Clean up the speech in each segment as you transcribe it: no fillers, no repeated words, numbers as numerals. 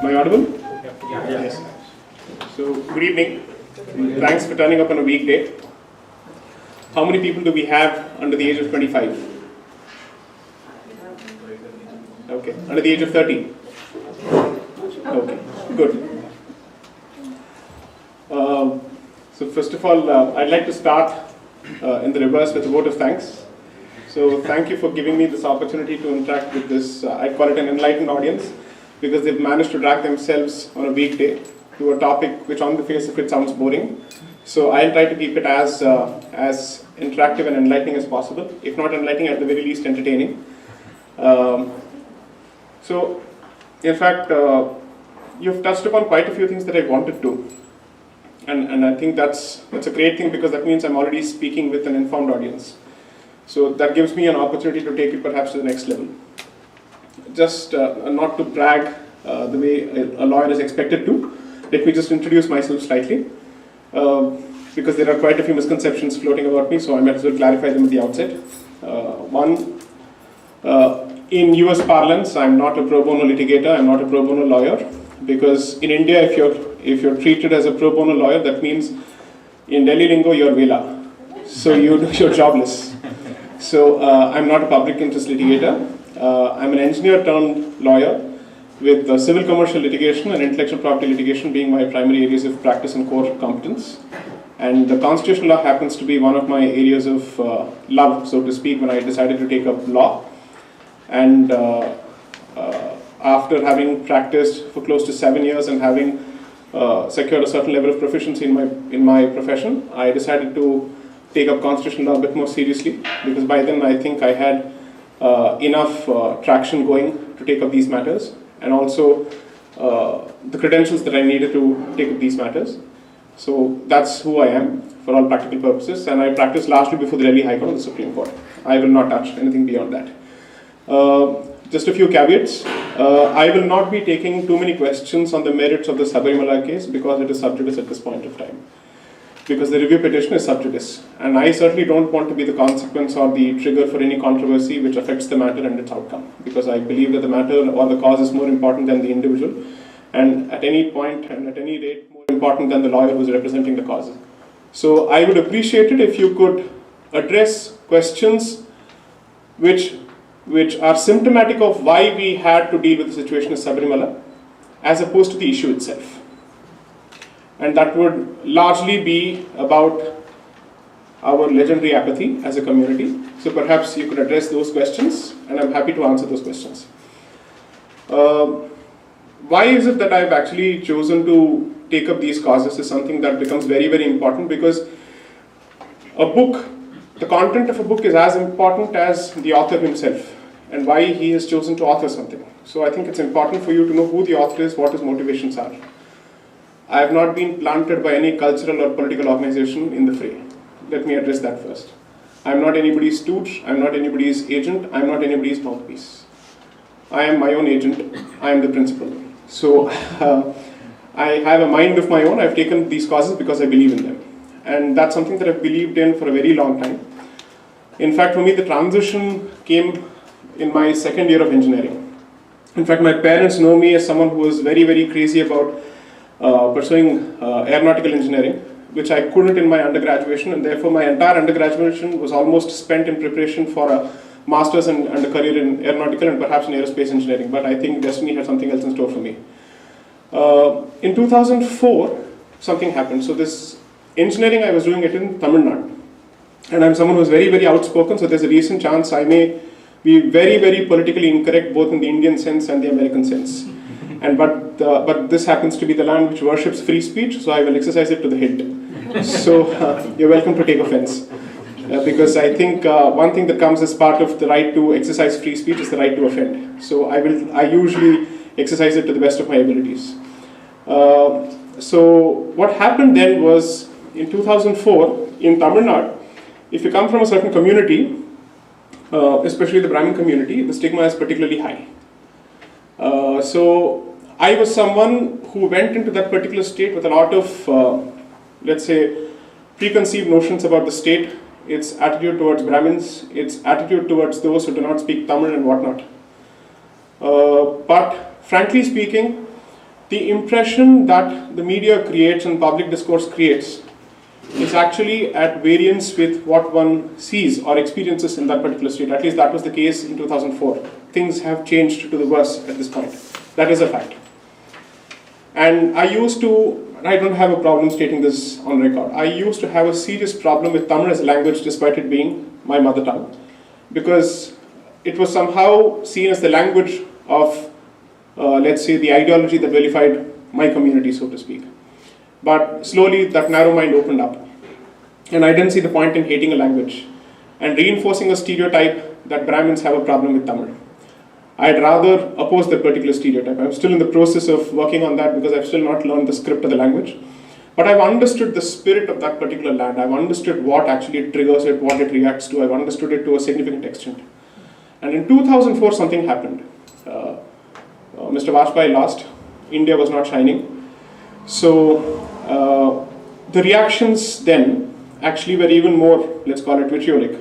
I audible? Yes. So, good evening. Thanks for turning up on a weekday. How many people do we have under the age of 25? Okay. Under the age of 30? Okay. Good. So first of all, I'd like to start in the reverse with a vote of thanks. So thank you for giving me this opportunity to interact with this, I call it an enlightened audience, because they've managed to drag themselves on a weekday to a topic which on the face of it sounds boring. So I'll try to keep it as interactive and enlightening as possible, if not enlightening, at the very least entertaining. So in fact, you've touched upon quite a few things that I wanted to. And I think that's a great thing, because that means I'm already speaking with an informed audience. So that gives me an opportunity to take it perhaps to the next level. Just not to brag the way a lawyer is expected to, let me just introduce myself slightly, because there are quite a few misconceptions floating about me, so I might as well clarify them at the outset. One, in US parlance, I'm not a pro bono litigator, I'm not a pro bono lawyer, because in India, if you're treated as a pro bono lawyer, that means in Delhi lingo, you're vela. So you're jobless. So I'm not a public interest litigator. I'm an engineer-turned-lawyer with civil commercial litigation and intellectual property litigation being my primary areas of practice and core competence. And the constitutional law happens to be one of my areas of love, so to speak, when I decided to take up law. And after having practiced for close to 7 years and having secured a certain level of proficiency in my profession, I decided to take up constitutional law a bit more seriously, because by then I think I had enough traction going to take up these matters, and also the credentials that I needed to take up these matters. So that's who I am for all practical purposes, and I practice largely before the Delhi High Court and the Supreme Court. I will not touch anything beyond that. Just a few caveats. I will not be taking too many questions on the merits of the Sabarimala case, because it is sub judice at this point of time. Because the review petition is sub judice. And I certainly don't want to be the consequence or the trigger for any controversy which affects the matter and its outcome. Because I believe that the matter or the cause is more important than the individual, and at any point and at any rate more important than the lawyer who is representing the cause. So I would appreciate it if you could address questions which are symptomatic of why we had to deal with the situation of Sabarimala, as opposed to the issue itself. And that would largely be about our legendary apathy as a community. So perhaps you could address those questions, and I'm happy to answer those questions. Why is it that I've actually chosen to take up these causes is something that becomes very, very important, because a book, the content of a book is as important as the author himself and why he has chosen to author something. So I think it's important for you to know who the author is, what his motivations are. I have not been planted by any cultural or political organization in the fray. Let me address that first. I'm not anybody's stooge, I'm not anybody's agent, I'm not anybody's mouthpiece. I am my own agent, I am the principal. So I have a mind of my own. I've taken these causes because I believe in them. And that's something that I've believed in for a very long time. In fact, for me, the transition came in my second year of engineering. In fact, my parents know me as someone who was very, very crazy about pursuing aeronautical engineering, which I couldn't in my undergraduation, and therefore my entire undergraduation was almost spent in preparation for a master's and a career in aeronautical and perhaps in aerospace engineering, but I think destiny had something else in store for me. In 2004, something happened. So this engineering, I was doing it in Tamil Nadu, and I'm someone who's very, very outspoken, so there's a decent chance I may be very, very politically incorrect, both in the Indian sense and the American sense. But this happens to be the land which worships free speech, so I will exercise it to the hilt. So you're welcome to take offense. Because I think one thing that comes as part of the right to exercise free speech is the right to offend. So I usually exercise it to the best of my abilities. So what happened then was, in 2004, in Tamil Nadu, if you come from a certain community, especially the Brahmin community, the stigma is particularly high. So I was someone who went into that particular state with a lot of, let's say, preconceived notions about the state, its attitude towards Brahmins, its attitude towards those who do not speak Tamil and whatnot. But frankly speaking, the impression that the media creates and public discourse creates is actually at variance with what one sees or experiences in that particular state. At least that was the case in 2004. Things have changed to the worse at this point. That is a fact. And I don't have a problem stating this on record, I used to have a serious problem with Tamil as a language despite it being my mother tongue, because it was somehow seen as the language of, let's say, the ideology that vilified my community, so to speak. But slowly that narrow mind opened up, and I didn't see the point in hating a language and reinforcing a stereotype that Brahmins have a problem with Tamil. I'd rather oppose that particular stereotype. I'm still in the process of working on that because I've still not learned the script of the language. But I've understood the spirit of that particular land. I've understood what actually triggers it, what it reacts to. I've understood it to a significant extent. And in 2004, something happened. Mr. Vajpayee lost. India was not shining. So the reactions then actually were even more, let's call it, vitriolic.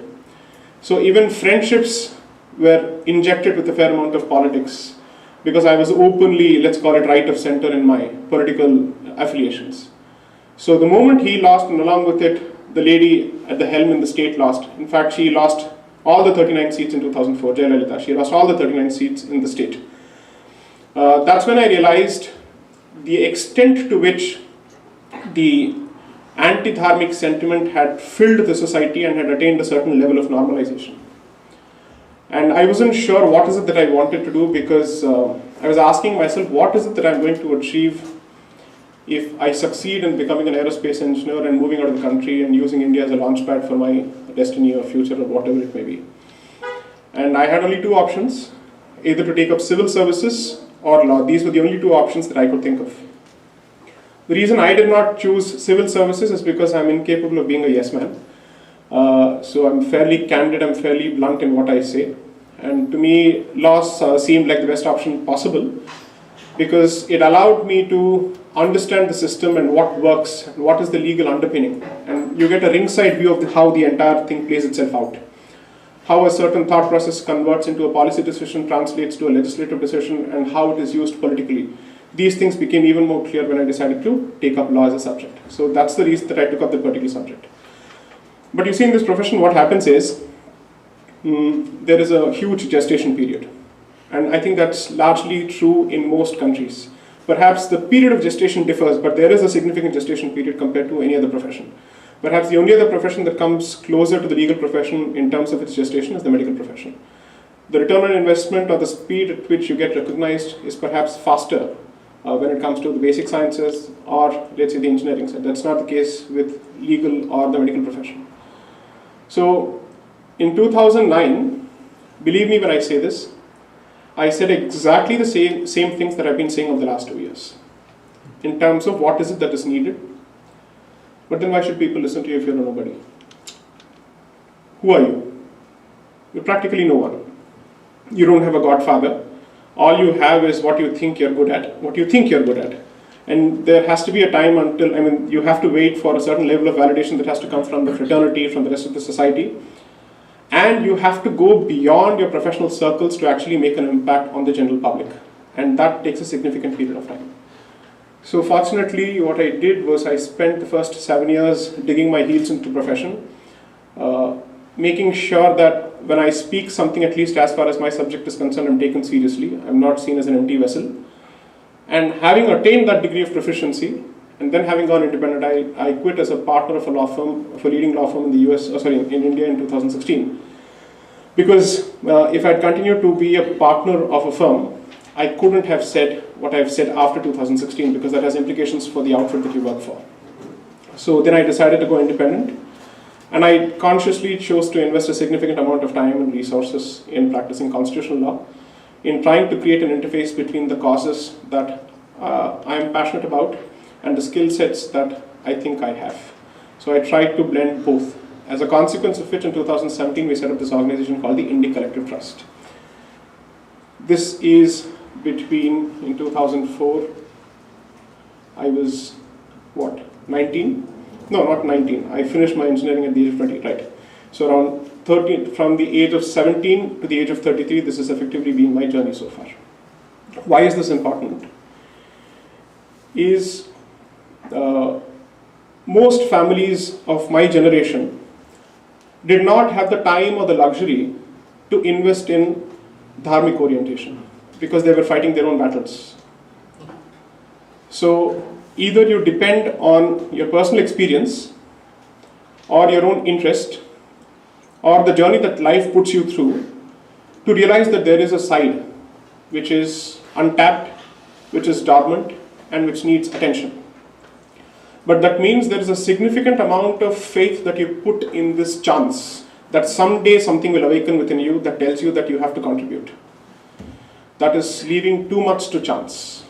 So even friendships were injected with a fair amount of politics because I was openly, let's call it, right of center in my political affiliations. So the moment he lost, and along with it, the lady at the helm in the state lost. In fact, she lost all the 39 seats in 2004, Jayalalitha. She lost all the 39 seats in the state. That's when I realized the extent to which the anti-dharmic sentiment had filled the society and had attained a certain level of normalization. And I wasn't sure what is it that I wanted to do, because I was asking myself, what is it that I'm going to achieve if I succeed in becoming an aerospace engineer and moving out of the country and using India as a launchpad for my destiny or future or whatever it may be. And I had only two options, either to take up civil services or law. These were the only two options that I could think of. The reason I did not choose civil services is because I'm incapable of being a yes man. So I'm fairly candid, I'm fairly blunt in what I say. And to me, laws seemed like the best option possible because it allowed me to understand the system and what works and what is the legal underpinning. And you get a ringside view of how the entire thing plays itself out. How a certain thought process converts into a policy decision, translates to a legislative decision, and how it is used politically. These things became even more clear when I decided to take up law as a subject. So that's the reason that I took up the particular subject. But you see, in this profession, what happens is there is a huge gestation period. And I think that's largely true in most countries. Perhaps the period of gestation differs, but there is a significant gestation period compared to any other profession. Perhaps the only other profession that comes closer to the legal profession in terms of its gestation is the medical profession. The return on investment or the speed at which you get recognized is perhaps faster when it comes to the basic sciences or, let's say, the engineering side. That's not the case with legal or the medical profession. So in 2009, believe me when I say this, I said exactly the same things that I've been saying over the last 2 years in terms of what is it that is needed. But then why should people listen to you if you're a nobody? Who are you? You're practically no one. You don't have a godfather. All you have is what you think you're good at, And there has to be a time until, you have to wait for a certain level of validation that has to come from the fraternity, from the rest of the society. And you have to go beyond your professional circles to actually make an impact on the general public. And that takes a significant period of time. So fortunately, what I did was I spent the first 7 years digging my heels into the profession, making sure that when I speak something, at least as far as my subject is concerned, I'm taken seriously. I'm not seen as an empty vessel. And having attained that degree of proficiency, and then having gone independent, I quit as a partner of a law firm, of a leading law firm in the US, in India in 2016. Because if I'd continued to be a partner of a firm, I couldn't have said what I've said after 2016 because that has implications for the outfit that you work for. So then I decided to go independent, and I consciously chose to invest a significant amount of time and resources in practicing constitutional law, in trying to create an interface between the causes that I am passionate about and the skill sets that I think I have. So I tried to blend both. As a consequence of which, in 2017, we set up this organization called the Indic Collective Trust. This is between, in 2004, I was, 19? No, not 19. I finished my engineering at the age of 20, right? So around 13, from the age of 17 to the age of 33, this has effectively been my journey so far. Why is this important? is most families of my generation did not have the time or the luxury to invest in dharmic orientation because they were fighting their own battles. So either you depend on your personal experience or your own interest or the journey that life puts you through to realize that there is a side which is untapped, which is dormant, and which needs attention. But that means there is a significant amount of faith that you put in this chance that someday something will awaken within you that tells you that you have to contribute. That is leaving too much to chance.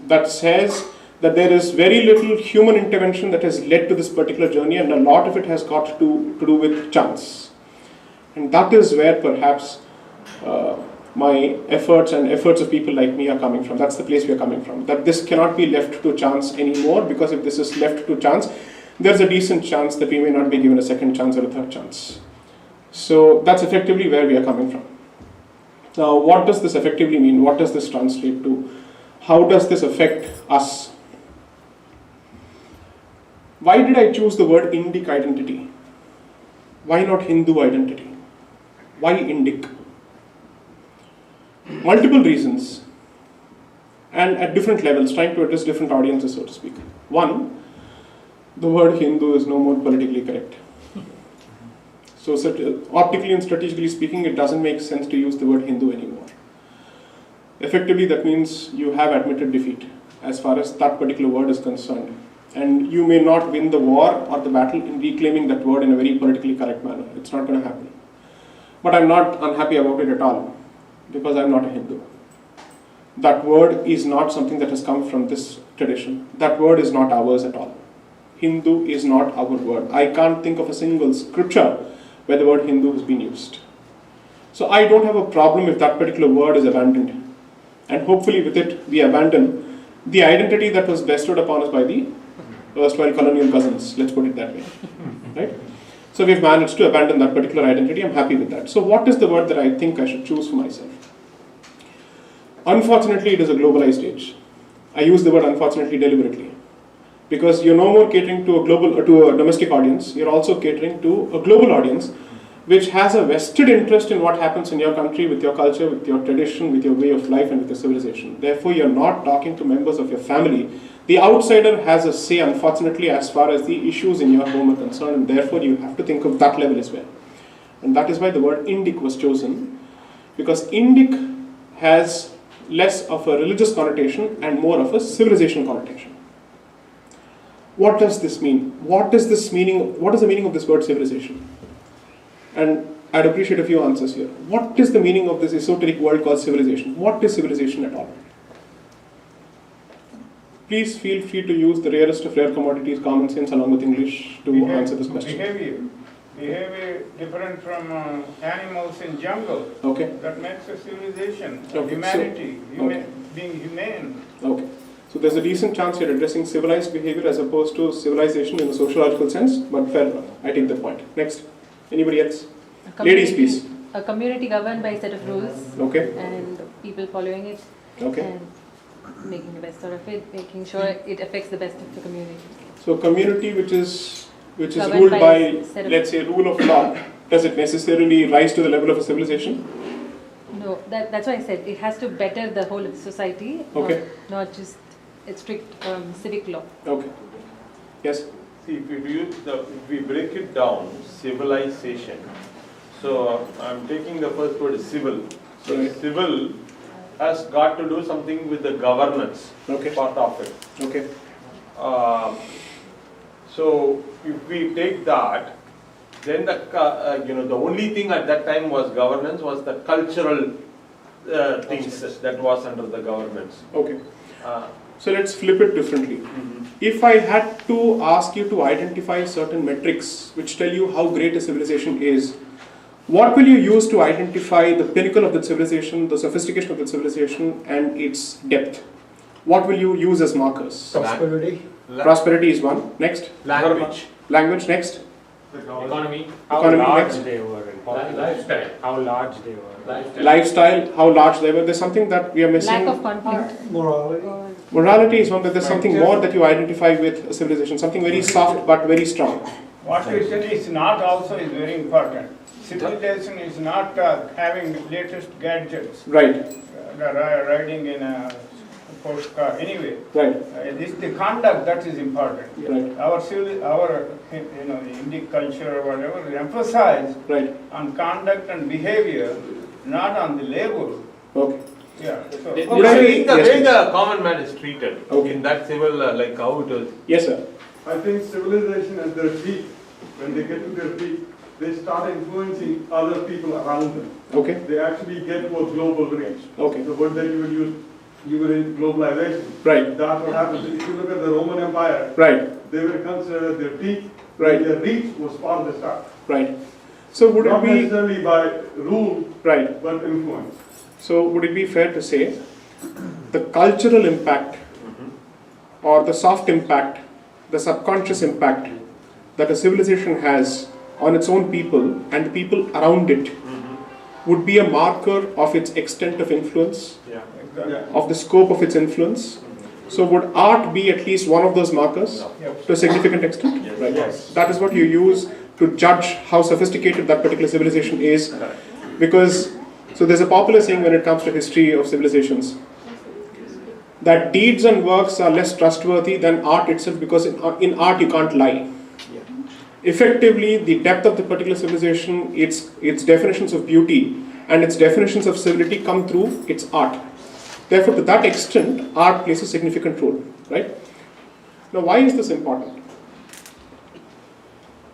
That says that there is very little human intervention that has led to this particular journey, and a lot of it has got to do with chance. And that is where perhaps my efforts and efforts of people like me are coming from. That's the place we are coming from. That this cannot be left to chance anymore, because if this is left to chance, there's a decent chance that we may not be given a second chance or a third chance. So that's effectively where we are coming from. Now, what does this effectively mean? What does this translate to? How does this affect us? Why did I choose the word Indic identity? Why not Hindu identity? Why Indic? Multiple reasons, and at different levels, trying to address different audiences, so to speak. One, the word Hindu is no more politically correct. So optically and strategically speaking, it doesn't make sense to use the word Hindu anymore. Effectively, that means you have admitted defeat as far as that particular word is concerned. And you may not win the war or the battle in reclaiming that word in a very politically correct manner. It's not going to happen. But I'm not unhappy about it at all, because I'm not a Hindu. That word is not something that has come from this tradition. That word is not ours at all. Hindu is not our word. I can't think of a single scripture where the word Hindu has been used. So I don't have a problem if that particular word is abandoned. And hopefully with it, we abandon the identity that was bestowed upon us by the erstwhile colonial cousins. Let's put it that way. Right? So we've managed to abandon that particular identity. I'm happy with that. So what is the word that I think I should choose for myself? Unfortunately, it is a globalized age. I use the word unfortunately deliberately, because you're no more catering to a domestic audience. You're also catering to a global audience, which has a vested interest in what happens in your country, with your culture, with your tradition, with your way of life, and with your civilization. Therefore, you're not talking to members of your family. The outsider has a say, unfortunately, as far as the issues in your home are concerned, and therefore you have to think of that level as well. And that is why the word Indic was chosen, because Indic has less of a religious connotation and more of a civilizational connotation. What does this mean? What is the meaning of this word civilization? And I'd appreciate a few answers here. What is the meaning of this esoteric word called civilization? What is civilization at all? Please feel free to use the rarest of rare commodities, common sense along with English, to answer this question. Behavior different from animals in jungle. Okay. That makes a civilization. Okay. Humanity, being humane. Okay. So there's a decent chance you're addressing civilized behavior as opposed to civilization in a sociological sense, but fair enough. I take that point. Next. Anybody else? Ladies, please. A community governed by a set of rules. Okay. And people following it. Okay. And making the best out of it, making sure it affects the best of the community. So community which is ruled by, let's say, rule of law, does it necessarily rise to the level of a civilization? No, that's why I said it has to better the whole of the society, okay. not just a strict civic law. Okay. Yes? See, if we break it down, civilization. So I'm taking the first word is civil. So right. Civil has got to do something with the governance part of it. Okay. So if we take that, then the only thing at that time was governance was the cultural things that was under the governance. Okay. So let's flip it differently. Mm-hmm. If I had to ask you to identify certain metrics which tell you how great a civilization is, what will you use to identify the pinnacle of the civilization, the sophistication of the civilization, and its depth? What will you use as markers? Prosperity. Prosperity is one. Next. Language. Language. Next. Economy. Economy. Next. They were Lifestyle, how large they were. Lifestyle, how large they were. There's something that we are missing. Lack of conflict. Morality. Or Morality is one that there's something more that you identify with a civilization, something very soft but very strong. What you said is not also is very important. Civilization is not having latest gadgets, Right, riding in a post car. Anyway, right, this the conduct that is important. right, Our Indic culture or whatever emphasize right. on conduct and behavior, not on the label. Okay. Yeah. So, They Would I be- see the yes, way please. the common man is treated Okay. in that civil, like how it was. Yes, sir. I think civilization at their peak, when they get to their peak, they start influencing other people around them. Okay, They actually get to a global reach. okay, The word that you would use, you were in globalization. right, That's what happens. If you look at the Roman Empire, right, they were considered at their peak. Right. Their reach was far the start. right. So would it Not be, necessarily by rule, right, but influence. so would it be fair to say the cultural impact or the soft impact, the subconscious impact that a civilization has on its own people and the people around it would be a marker of its extent of influence, Yeah. exactly. Yeah. of the scope of its influence? So would art be at least one of those markers Yep. to a significant extent? Yes. Right. Yes. That is what you use to judge how sophisticated that particular civilization is. Because, so there's a popular saying when it comes to history of civilizations, that deeds and works are less trustworthy than art itself, because in art you can't lie. Effectively, the depth of the particular civilization, its definitions of beauty and its definitions of civility come through its art. Therefore, to that extent, art plays a significant role, right? Now, why is this important?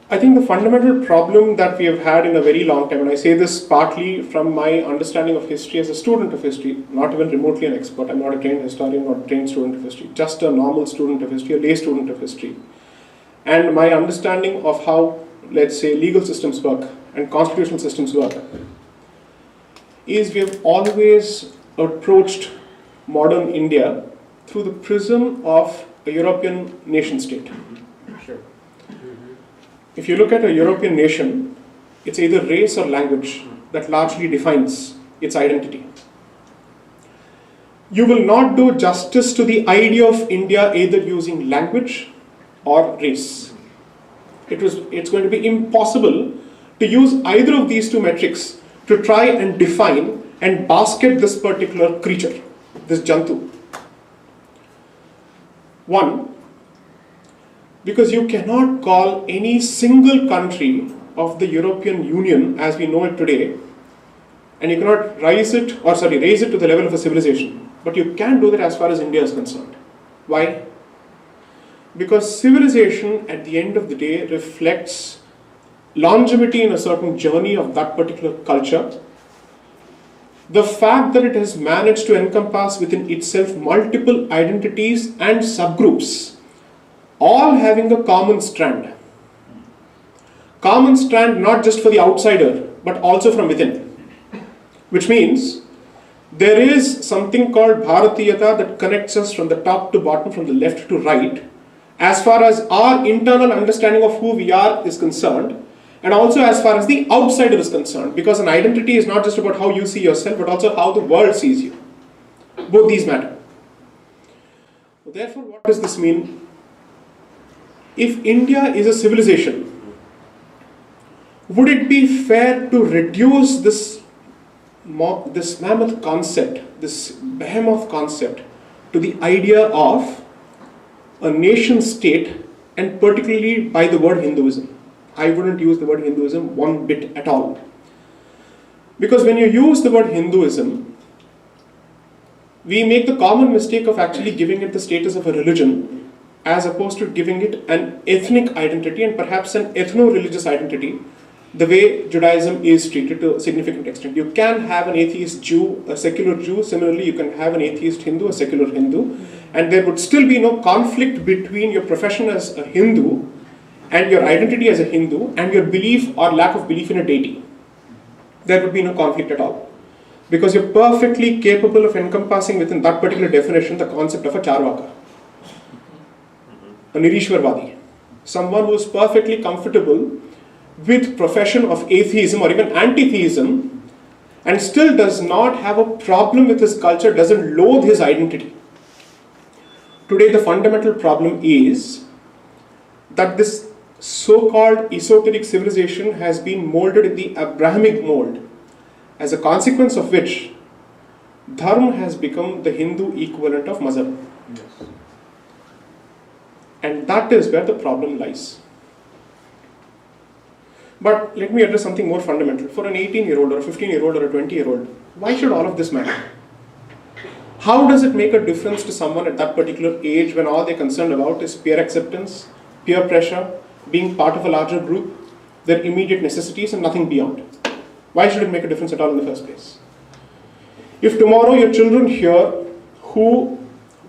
I think the fundamental problem that we have had in a very long time, and I say this partly from my understanding of history as a student of history, not even remotely an expert, I'm not a trained historian or a trained student of history, just a normal student of history, a lay student of history. And my understanding of how, let's say, legal systems work and constitutional systems work is we have always approached modern India through the prism of a European nation state. Sure. If you look at a European nation, it's either race or language that largely defines its identity. You will not do justice to the idea of India either using language or race. It's going to be impossible to use either of these two metrics to try and define and basket this particular creature, this Jantu. One, because you cannot call any single country of the European Union as we know it today, and you cannot raise it to the level of a civilization. But you can do that as far as India is concerned. Why? Because civilization at the end of the day reflects longevity in a certain journey of that particular culture. The fact that it has managed to encompass within itself multiple identities and subgroups, all having a common strand. Common strand not just for the outsider, but also from within. Which means there is something called Bharatiyata that connects us from the top to bottom, from the left to right, as far as our internal understanding of who we are is concerned, and also as far as the outsider is concerned, because an identity is not just about how you see yourself, but also how the world sees you. Both these matter. Therefore, what does this mean? If India is a civilization, would it be fair to reduce this mammoth concept, this behemoth concept, to the idea of a nation state, and particularly by the word Hinduism? I wouldn't use the word Hinduism one bit at all. Because when you use the word Hinduism, we make the common mistake of actually giving it the status of a religion, as opposed to giving it an ethnic identity and perhaps an ethno-religious identity, the way Judaism is treated to a significant extent. You can have an atheist Jew, a secular Jew. Similarly, you can have an atheist Hindu, a secular Hindu. And there would still be no conflict between your profession as a Hindu and your identity as a Hindu and your belief or lack of belief in a deity. There would be no conflict at all. Because you're perfectly capable of encompassing within that particular definition the concept of a Charvaka, a Nirishwarvadi. Someone who is perfectly comfortable with profession of atheism or even anti-theism and still does not have a problem with his culture, doesn't loathe his identity. Today the fundamental problem is that this so-called esoteric civilization has been molded in the Abrahamic mold, as a consequence of which Dharma has become the Hindu equivalent of Mazhab. Yes. And that is where the problem lies. But let me address something more fundamental. For an 18-year-old or a 15-year-old or a 20-year-old, why should all of this matter? How does it make a difference to someone at that particular age when all they're concerned about is peer acceptance, peer pressure, being part of a larger group, their immediate necessities and nothing beyond? Why should it make a difference at all in the first place? If tomorrow your children here who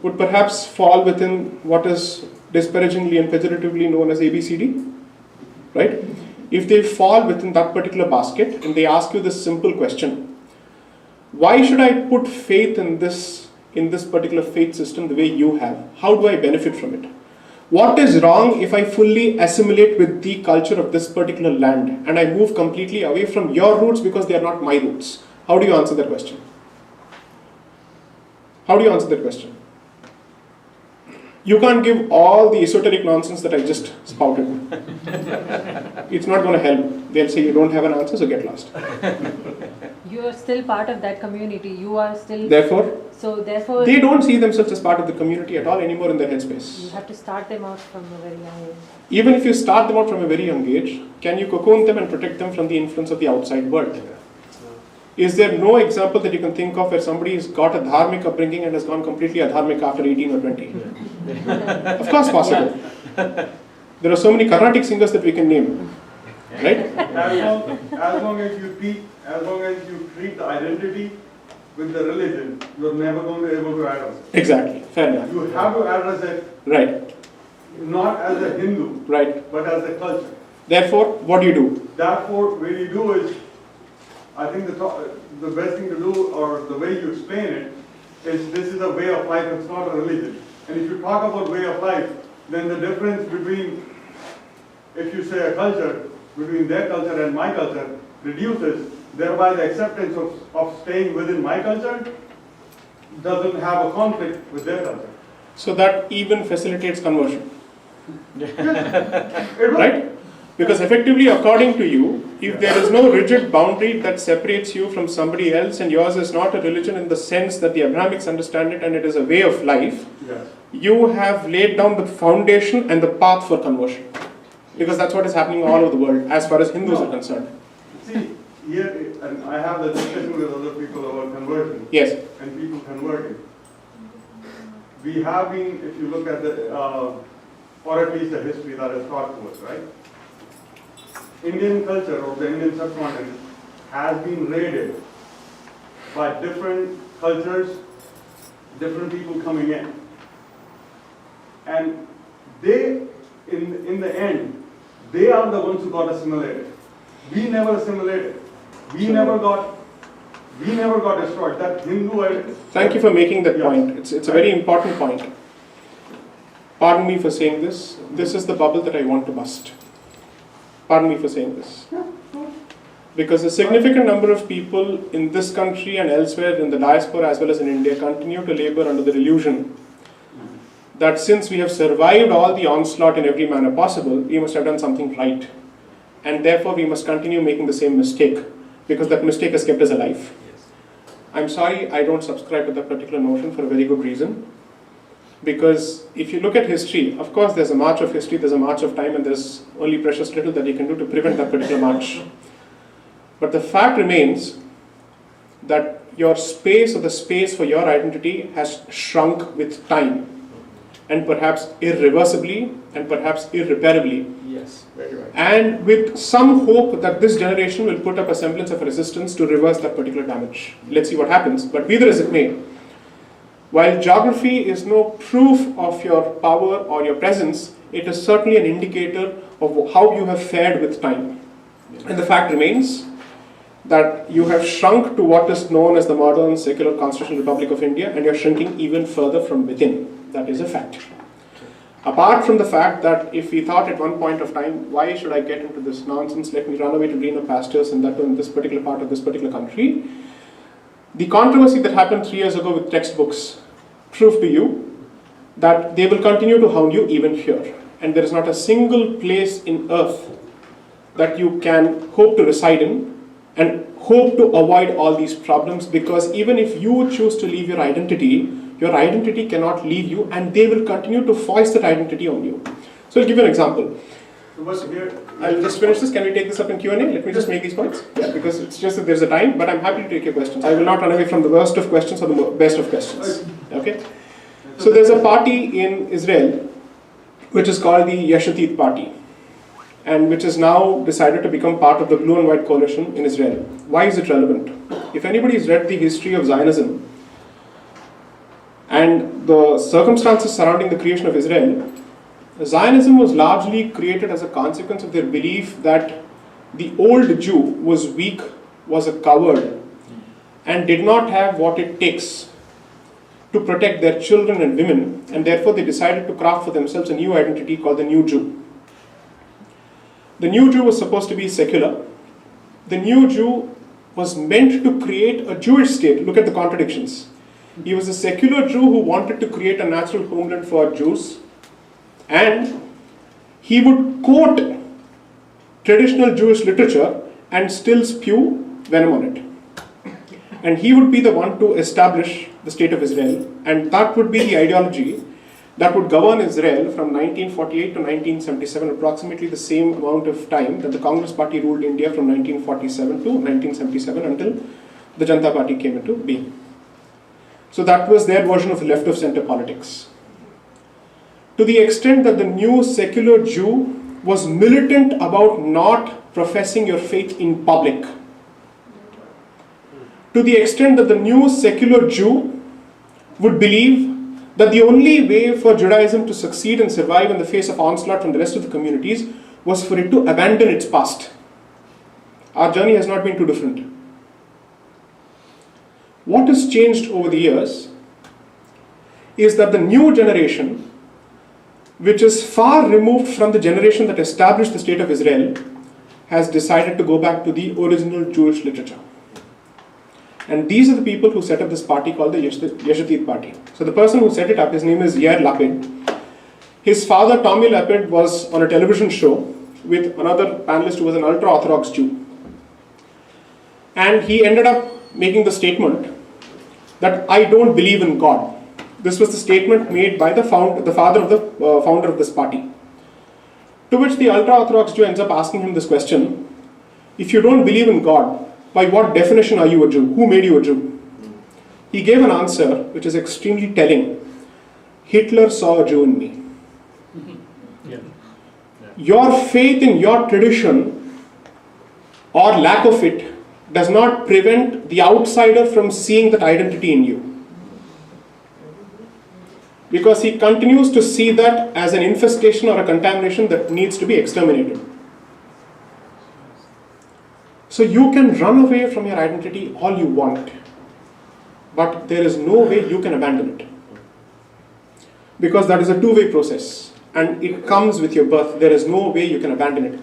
would perhaps fall within what is disparagingly and pejoratively known as ABCD, right? If they fall within that particular basket and they ask you this simple question, why should I put faith in this particular faith system the way you have? How do I benefit from it? What is wrong if I fully assimilate with the culture of this particular land and I move completely away from your roots because they are not my roots? How do you answer that question? How do you answer that question? You can't give all the esoteric nonsense that I just spouted. It's not going to help. They'll say you don't have an answer, so get lost. You are still part of that community. You are still. Therefore, They don't see themselves as part of the community at all anymore in their headspace. You have to start them out from a very young age. Even if you start them out from a very young age, can you cocoon them and protect them from the influence of the outside world? Is there no example that you can think of where somebody has got a dharmic upbringing and has gone completely adharmic after 18 or 20? Of course possible. There are so many Carnatic singers that we can name, right? As long as you treat the identity with the religion, you're never going to be able to address it. Exactly, fair enough. You have to address it Right, not as a Hindu, right. but as a culture. Therefore, what do? Therefore, what you do is, I think the best thing to do, or the way you explain it, is this is a way of life, it's not a religion. And if you talk about way of life, then the difference between, if you say a culture, between their culture and my culture, reduces, thereby the acceptance of staying within my culture doesn't have a conflict with their culture. So that even facilitates conversion, It will. right? Because effectively, according to you, if there is no rigid boundary that separates you from somebody else and yours is not a religion in the sense that the Abrahamics understand it and it is a way of life, Yes. you have laid down the foundation and the path for conversion. Because that's what is happening all over the world as far as Hindus are concerned. See, here, and I have the discussion with other people about conversion. Yes. And people converting. We have been, if you look at the, or at least the history that is taught to us, right? Indian culture or the Indian subcontinent has been raided by different cultures, different people coming in. And they, in the end, they are the ones who got assimilated. We never assimilated. We never got destroyed. That Hindu. Thank you for making that Yes. point. It's a very important point. Pardon me for saying this. This is the bubble that I want to bust. Pardon me for saying this. Because a significant number of people in this country and elsewhere in the diaspora as well as in India continue to labor under the illusion that since we have survived all the onslaught in every manner possible, we must have done something right. And therefore we must continue making the same mistake because that mistake has kept us alive. I'm sorry, I don't subscribe to that particular notion for a very good reason. Because if you look at history, of course there's a march of history, there's a march of time, and there's only precious little that you can do to prevent that particular march. But the fact remains that your space or the space for your identity has shrunk with time, and perhaps irreversibly, and perhaps irreparably. Yes, very right. And with some hope that this generation will put up a semblance of resistance to reverse that particular damage. Let's see what happens. But be that as it may, while geography is no proof of your power or your presence, it is certainly an indicator of how you have fared with time. And the fact remains that you have shrunk to what is known as the modern secular constitutional republic of India, and you're shrinking even further from within. That is a fact. Apart from the fact that if he thought at one point of time, why should I get into this nonsense, let me run away to greener pastures and that in this particular part of this particular country, the controversy that happened 3 years ago with textbooks proved to you that they will continue to hound you even here. And there is not a single place in earth that you can hope to reside in and hope to avoid all these problems, because even if you choose to leave your identity cannot leave you, and they will continue to foist that identity on you. So I'll give you an example. I'll just finish this. Can we take this up in Q&A? Let me just make these points. Yeah, because it's just that there's a time, but I'm happy to take your questions. I will not run away from the worst of questions or the best of questions. Okay? So there's a party in Israel which is called the Yeshatit party, and which is now decided to become part of the blue and white coalition in Israel. Why is it relevant? If anybody has read the history of Zionism and the circumstances surrounding the creation of Israel, Zionism was largely created as a consequence of their belief that the old Jew was weak, was a coward, and did not have what it takes to protect their children and women, and therefore they decided to craft for themselves a new identity called the New Jew. The New Jew was supposed to be secular. The New Jew was meant to create a Jewish state. Look at the contradictions. He was a secular Jew who wanted to create a natural homeland for Jews, and he would quote traditional Jewish literature and still spew venom on it. And he would be the one to establish the state of Israel, and that would be the ideology that would govern Israel from 1948 to 1977, approximately the same amount of time that the Congress party ruled India from 1947 to 1977 until the Janata party came into being. So that was their version of left of center politics. To the extent that the new secular Jew was militant about not professing your faith in public. To the extent that the new secular Jew would believe that the only way for Judaism to succeed and survive in the face of onslaught from the rest of the communities was for it to abandon its past. Our journey has not been too different. What has changed over the years is that the new generation, which is far removed from the generation that established the state of Israel, has decided to go back to the original Jewish literature. And these are the people who set up this party called the Yeshatit party. So the person who set it up, his name is Yair Lapid. His father, Tommy Lapid, was on a television show with another panelist who was an ultra-Orthodox Jew. And he ended up making the statement that I don't believe in God. This was the statement made by the father of the founder of this party. To which the ultra-Orthodox Jew ends up asking him this question: if you don't believe in God, by what definition are you a Jew? Who made you a Jew? He gave an answer which is extremely telling. Hitler saw a Jew in me. Your faith in your tradition or lack of it does not prevent the outsider from seeing that identity in you. Because he continues to see that as an infestation or a contamination that needs to be exterminated. So you can run away from your identity all you want, but there is no way you can abandon it. Because that is a two-way process, and it comes with your birth. There is no way you can abandon it.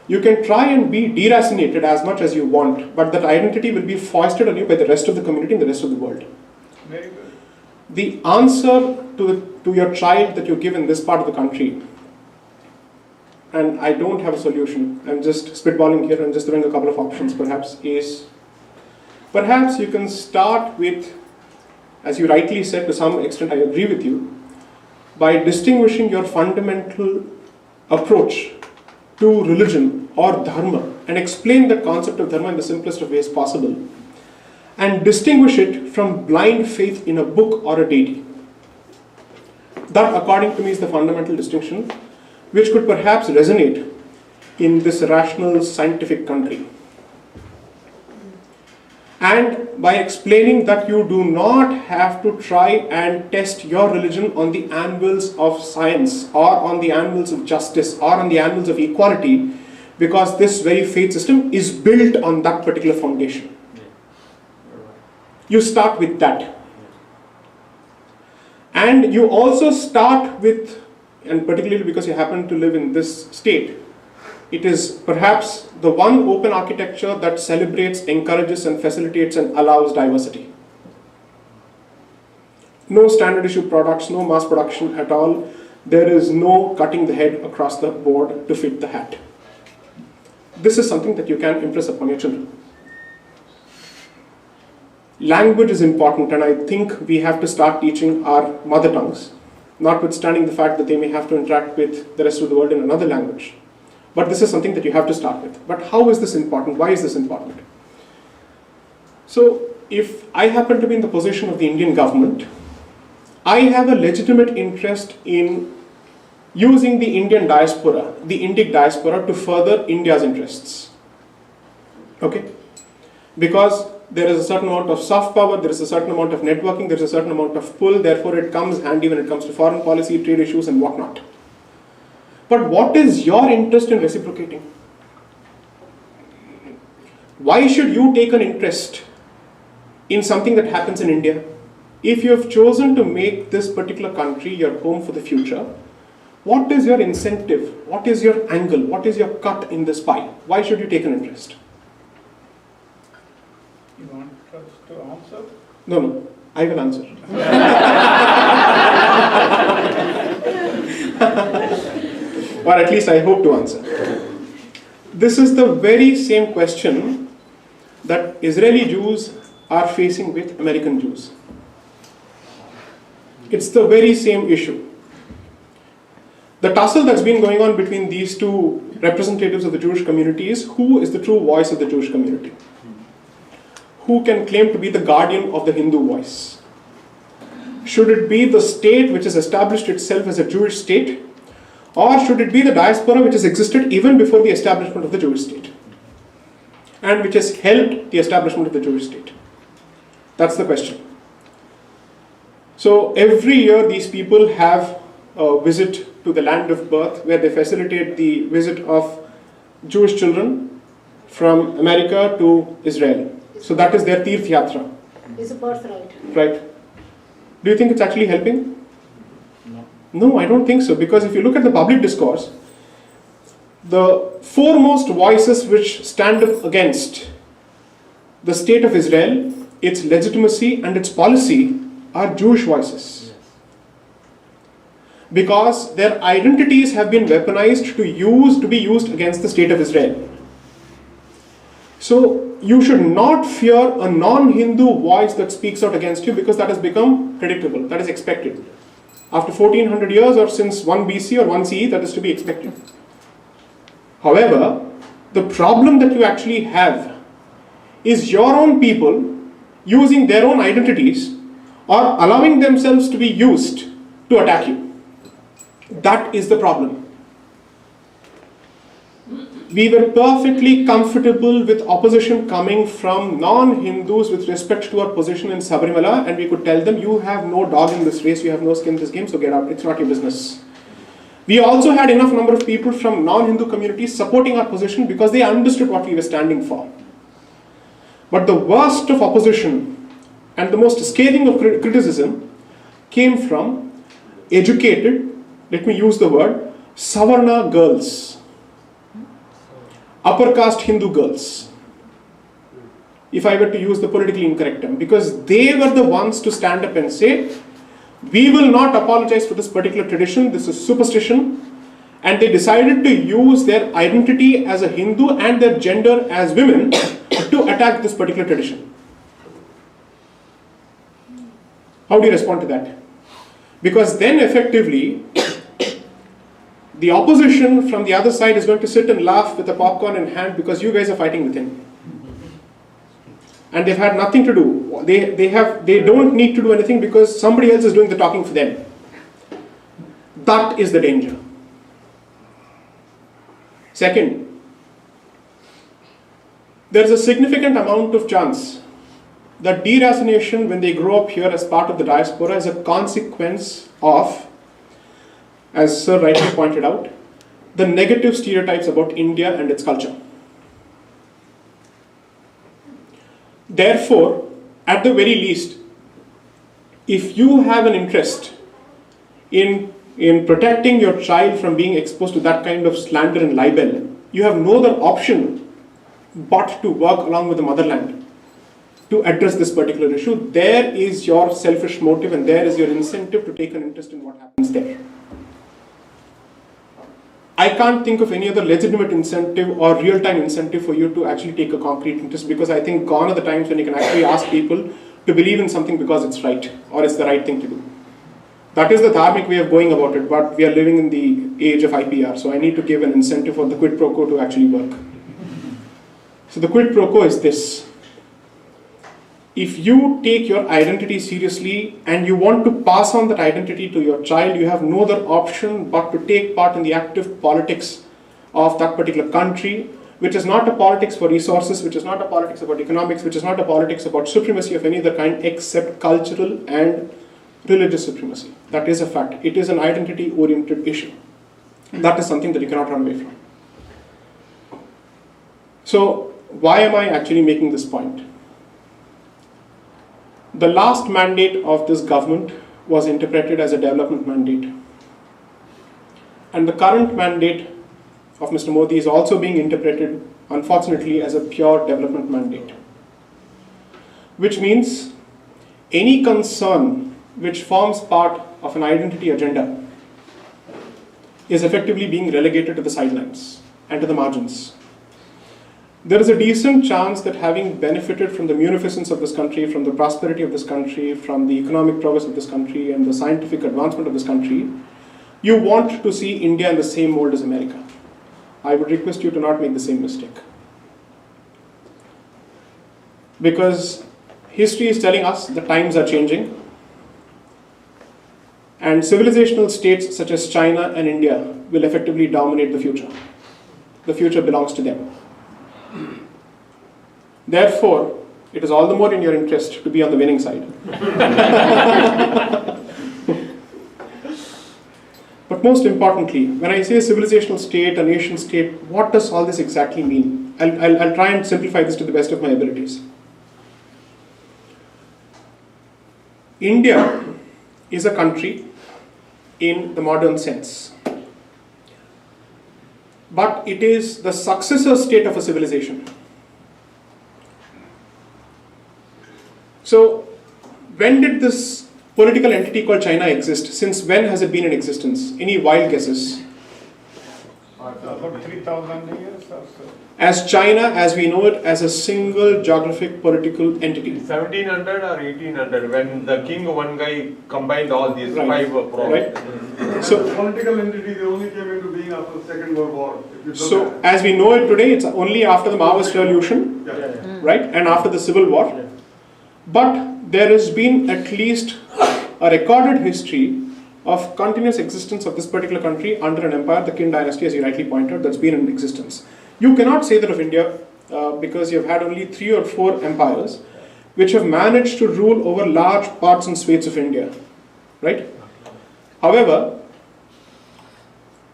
You can try and be deracinated as much as you want, but that identity will be foisted on you by the rest of the community and the rest of the world. Very good. The answer to your child that you give in this part of the country, and I don't have a solution, I'm just spitballing here and just throwing a couple of options perhaps, is perhaps you can start with, as you rightly said, to some extent I agree with you, by distinguishing your fundamental approach to religion or dharma, and explain the concept of dharma in the simplest of ways possible, and distinguish it from blind faith in a book or a deity. That, according to me, is the fundamental distinction which could perhaps resonate in this rational scientific country. And by explaining that you do not have to try and test your religion on the anvils of science or on the anvils of justice or on the anvils of equality, because this very faith system is built on that particular foundation. You start with that. And you also start with and particularly because you happen to live in this state, it is perhaps the one open architecture that celebrates, encourages and facilitates and allows diversity. No standard issue products, no mass production at all. There is no cutting the head across the board to fit the hat. This is something that you can impress upon your children. Language is important, and I think we have to start teaching our mother tongues, notwithstanding the fact that they may have to interact with the rest of the world in another language. But this is something that you have to start with. But how is this important? Why is this important? So, if I happen to be in the position of the Indian government, I have a legitimate interest in using the Indian diaspora, the Indic diaspora, to further India's interests. Okay? Because there is a certain amount of soft power, there is a certain amount of networking, there is a certain amount of pull, therefore it comes handy when it comes to foreign policy, trade issues and whatnot. But what is your interest in reciprocating? Why should you take an interest in something that happens in India? If you have chosen to make this particular country your home for the future, what is your incentive? What is your angle? What is your cut in this pie? Why should you take an interest? You want us to answer? No, I will answer. Or at least I hope to answer. This is the very same question that Israeli Jews are facing with American Jews. It's the very same issue. The tussle that's been going on between these two representatives of the Jewish community is who is the true voice of the Jewish community? Who can claim to be the guardian of the Hindu voice? Should it be the state which has established itself as a Jewish state? Or should it be the diaspora which has existed even before the establishment of the Jewish state? And which has helped the establishment of the Jewish state? That's the question. So every year these people have a visit to the land of birth where they facilitate the visit of Jewish children from America to Israel. So that is their Tirth Yatra. It's a birthright. Right. Do you think it's actually helping? No, I don't think so, because if you look at the public discourse, the foremost voices which stand up against the state of Israel, its legitimacy and its policy are Jewish voices. Because their identities have been weaponized to be used against the state of Israel. So you should not fear a non-Hindu voice that speaks out against you, because that has become predictable, that is expected. After 1400 years or since 1 BC or 1 CE, that is to be expected. However, the problem that you actually have is your own people using their own identities or allowing themselves to be used to attack you. That is the problem. We were perfectly comfortable with opposition coming from non-Hindus with respect to our position in Sabarimala, and we could tell them, you have no dog in this race, you have no skin in this game, so get out, it's not your business. We also had enough number of people from non-Hindu communities supporting our position because they understood what we were standing for. But the worst of opposition and the most scathing of criticism came from educated, let me use the word, Savarna girls. Upper caste Hindu girls, if I were to use the politically incorrect term, because they were the ones to stand up and say, we will not apologize for this particular tradition, this is superstition, and they decided to use their identity as a Hindu and their gender as women to attack this particular tradition. How do you respond to that? Because then effectively, the opposition from the other side is going to sit and laugh with a popcorn in hand because you guys are fighting with him. And they've had nothing to do. They don't need to do anything because somebody else is doing the talking for them. That is the danger. Second, there is a significant amount of chance that deracination, when they grow up here as part of the diaspora, is a consequence of, as Sir rightly pointed out, the negative stereotypes about India and its culture. Therefore, at the very least, if you have an interest in in protecting your child from being exposed to that kind of slander and libel, you have no other option but to work along with the motherland to address this particular issue. There is your selfish motive and there is your incentive to take an interest in what happens there. I can't think of any other legitimate incentive or real-time incentive for you to actually take a concrete interest, because I think gone are the times when you can actually ask people to believe in something because it's right or it's the right thing to do. That is the dharmic way of going about it, but we are living in the age of IPR, so I need to give an incentive for the quid pro quo to actually work. So the quid pro quo is this. If you take your identity seriously and you want to pass on that identity to your child, you have no other option but to take part in the active politics of that particular country, which is not a politics for resources, which is not a politics about economics, which is not a politics about supremacy of any other kind except cultural and religious supremacy. That is a fact. It is an identity-oriented issue. That is something that you cannot run away from. So, why am I actually making this point? The last mandate of this government was interpreted as a development mandate. And the current mandate of Mr. Modi is also being interpreted, unfortunately, as a pure development mandate. Which means any concern which forms part of an identity agenda is effectively being relegated to the sidelines and to the margins. There is a decent chance that, having benefited from the munificence of this country, from the prosperity of this country, from the economic progress of this country and the scientific advancement of this country, you want to see India in the same mold as America. I would request you to not make the same mistake. Because history is telling us the times are changing, and civilizational states such as China and India will effectively dominate the future. The future belongs to them. Therefore, it is all the more in your interest to be on the winning side. But most importantly, when I say civilizational state, a nation state, what does all this exactly mean? I'll try and simplify this to the best of my abilities. India is a country in the modern sense. But it is the successor state of a civilization. So, when did this political entity called China exist? Since when has it been in existence? Any wild guesses? About 3,000 years or so. As China, as we know it, as a single geographic political entity. 1700 or 1800, when the king, one guy, combined all these five provinces. Right. So, the political entity, they only came into being after the Second World War. So, as we know it today, it's only after the Maoist revolution, right, and after the Civil War. But there has been at least a recorded history of continuous existence of this particular country under an empire, the Qin dynasty, as you rightly pointed out, that's been in existence. You cannot say that of India because you've had only 3 or 4 empires which have managed to rule over large parts and swathes of India, right? However,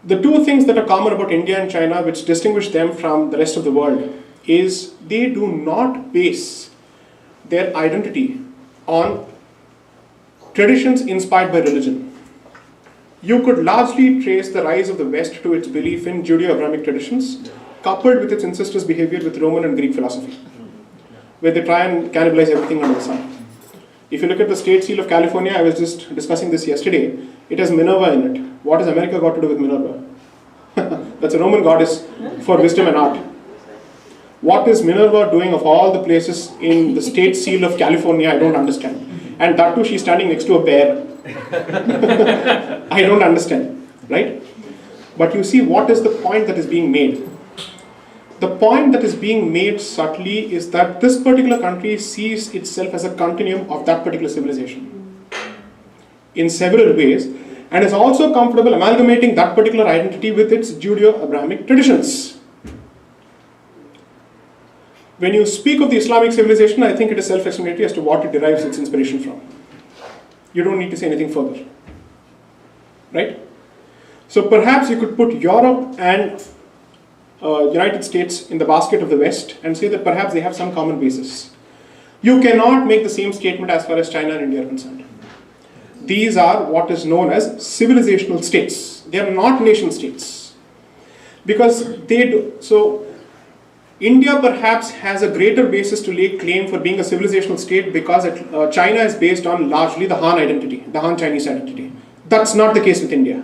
the two things that are common about India and China which distinguish them from the rest of the world is they do not base their identity on traditions inspired by religion. You could largely trace the rise of the West to its belief in Judeo-Abrahamic traditions, coupled with its incestuous behavior with Roman and Greek philosophy, where they try and cannibalize everything under the sun. If you look at the state seal of California, I was just discussing this yesterday, it has Minerva in it. What has America got to do with Minerva? That's a Roman goddess for wisdom and art. What is Minerva doing of all the places in the state seal of California? I don't understand. And that too, she's standing next to a bear. I don't understand, right? But you see, what is the point that is being made? The point that is being made subtly is that this particular country sees itself as a continuum of that particular civilization in several ways, and is also comfortable amalgamating that particular identity with its Judeo-Abrahamic traditions. When you speak of the Islamic civilization, I think it is self-explanatory as to what it derives its inspiration from. You don't need to say anything further, right? So perhaps you could put Europe and United States in the basket of the West and say that perhaps they have some common basis. You cannot make the same statement as far as China and India are concerned. These are what is known as civilizational states. They are not nation states. Because they do, so India perhaps has a greater basis to lay claim for being a civilizational state because China is based on largely the Han identity, the Han Chinese identity. That's not the case with India.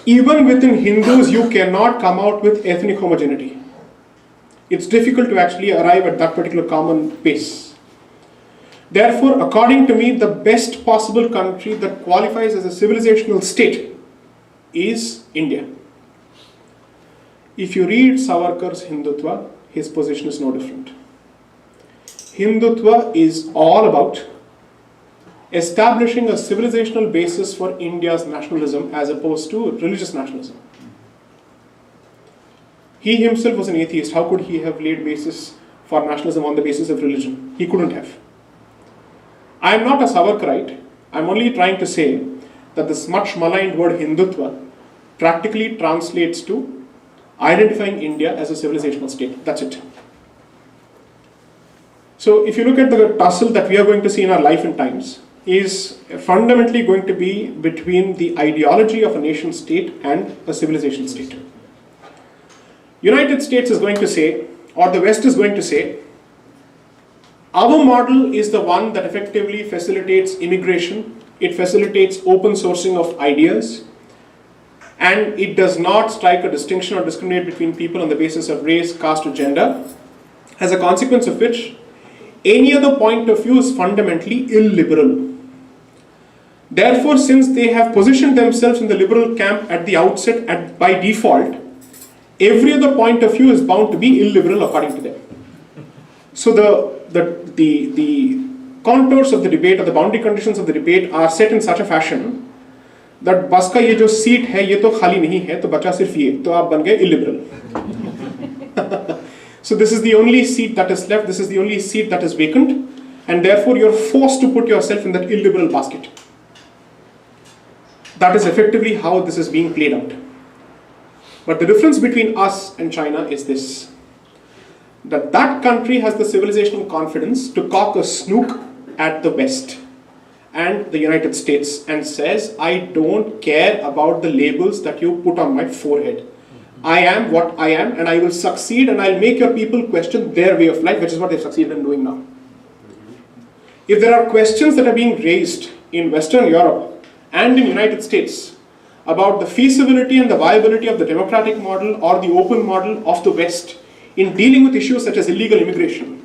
Even within Hindus, you cannot come out with ethnic homogeneity. It's difficult to actually arrive at that particular common base. Therefore, according to me, the best possible country that qualifies as a civilizational state is India. If you read Savarkar's Hindutva, his position is no different. Hindutva is all about establishing a civilizational basis for India's nationalism as opposed to religious nationalism. He himself was an atheist. How could he have laid basis for nationalism on the basis of religion? He couldn't have. I am not a Savarkarite. I am only trying to say that this much maligned word Hindutva practically translates to identifying India as a civilizational state. That's it. So if you look at the tussle that we are going to see in our life and times, is fundamentally going to be between the ideology of a nation state and a civilization state. United States is going to say, or the West is going to say, our model is the one that effectively facilitates immigration, it facilitates open sourcing of ideas, and it does not strike a distinction or discriminate between people on the basis of race, caste, or gender, as a consequence of which any other point of view is fundamentally illiberal. Therefore, since they have positioned themselves in the liberal camp at the outset by default, every other point of view is bound to be illiberal according to them. So the contours of the debate or the boundary conditions of the debate are set in such a fashion that बस का ये जो seat है ये तो खाली नहीं है तो बचा सिर्फ ये तो आप बन गए illiberal. So this is the only seat that is left, this is the only seat that is vacant, and therefore you're forced to put yourself in that illiberal basket. That is effectively how this is being played out. But the difference between us and China is this, that that country has the civilizational confidence to cock a snook at the West and the United States and says, I don't care about the labels that you put on my forehead. I am what I am and I will succeed and I'll make your people question their way of life, which is what they've succeeded in doing now. If there are questions that are being raised in Western Europe and in the United States about the feasibility and the viability of the democratic model or the open model of the West in dealing with issues such as illegal immigration,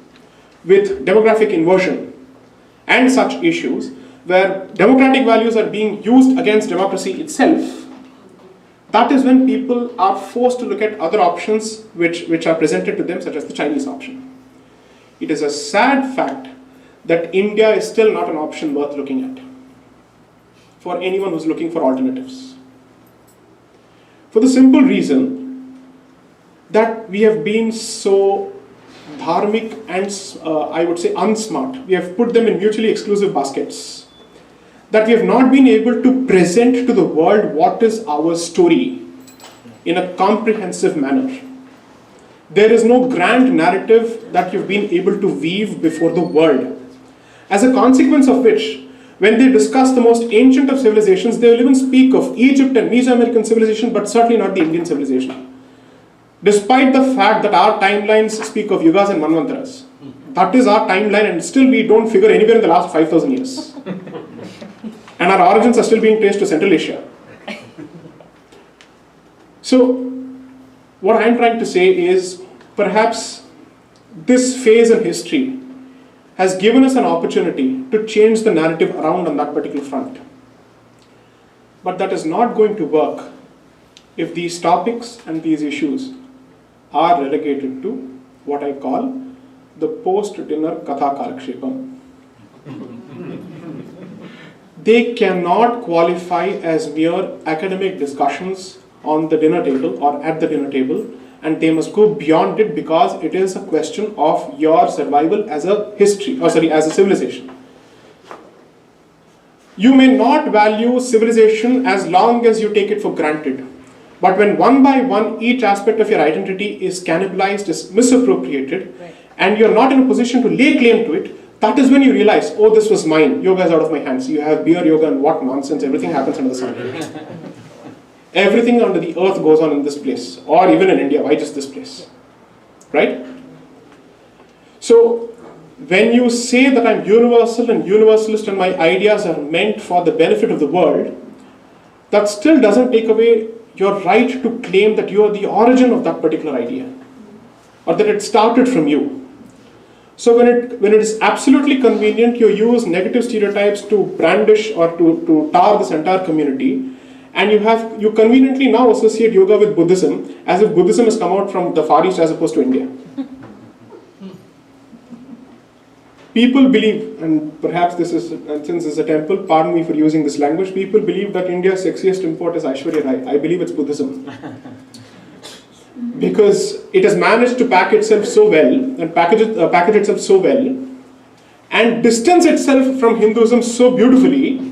with demographic inversion, and such issues where democratic values are being used against democracy itself, that is when people are forced to look at other options which are presented to them, such as the Chinese option. It is a sad fact that India is still not an option worth looking at for anyone who's looking for alternatives. For the simple reason that we have been so dharmic and I would say unsmart. We have put them in mutually exclusive baskets. That we have not been able to present to the world what is our story in a comprehensive manner. There is no grand narrative that you've been able to weave before the world. As a consequence of which, when they discuss the most ancient of civilizations, they will even speak of Egypt and Mesoamerican civilization, but certainly not the Indian civilization. Despite the fact that our timelines speak of yugas and manvantaras. That is our timeline, and still we don't figure anywhere in the last 5,000 years. And our origins are still being traced to Central Asia. So, what I'm trying to say is, perhaps this phase in history has given us an opportunity to change the narrative around on that particular front. But that is not going to work if these topics and these issues are relegated to what I call the post-dinner Katha Kalakshepam. They cannot qualify as mere academic discussions on the dinner table or at the dinner table, and they must go beyond it because it is a question of your survival as a as a civilization. You may not value civilization as long as you take it for granted. But when one by one each aspect of your identity is cannibalized, is misappropriated, right, and you're not in a position to lay claim to it, that is when you realize, oh, this was mine. Yoga is out of my hands. You have beer yoga and what nonsense. Everything happens under the sun. Everything under the earth goes on in this place. Or even in India. Why just this place? Right? So, when you say that I'm universal and universalist and my ideas are meant for the benefit of the world, that still doesn't take away your right to claim that you are the origin of that particular idea, or that it started from you. So when it is absolutely convenient, you use negative stereotypes to brandish or to tar this entire community, and you conveniently now associate yoga with Buddhism, as if Buddhism has come out from the Far East as opposed to India. People believe, and perhaps this is, and since it's a temple, pardon me for using this language, people believe that India's sexiest import is Aishwarya Rai. I believe it's Buddhism. Because it has managed to pack itself so well, and package itself so well, and distance itself from Hinduism so beautifully,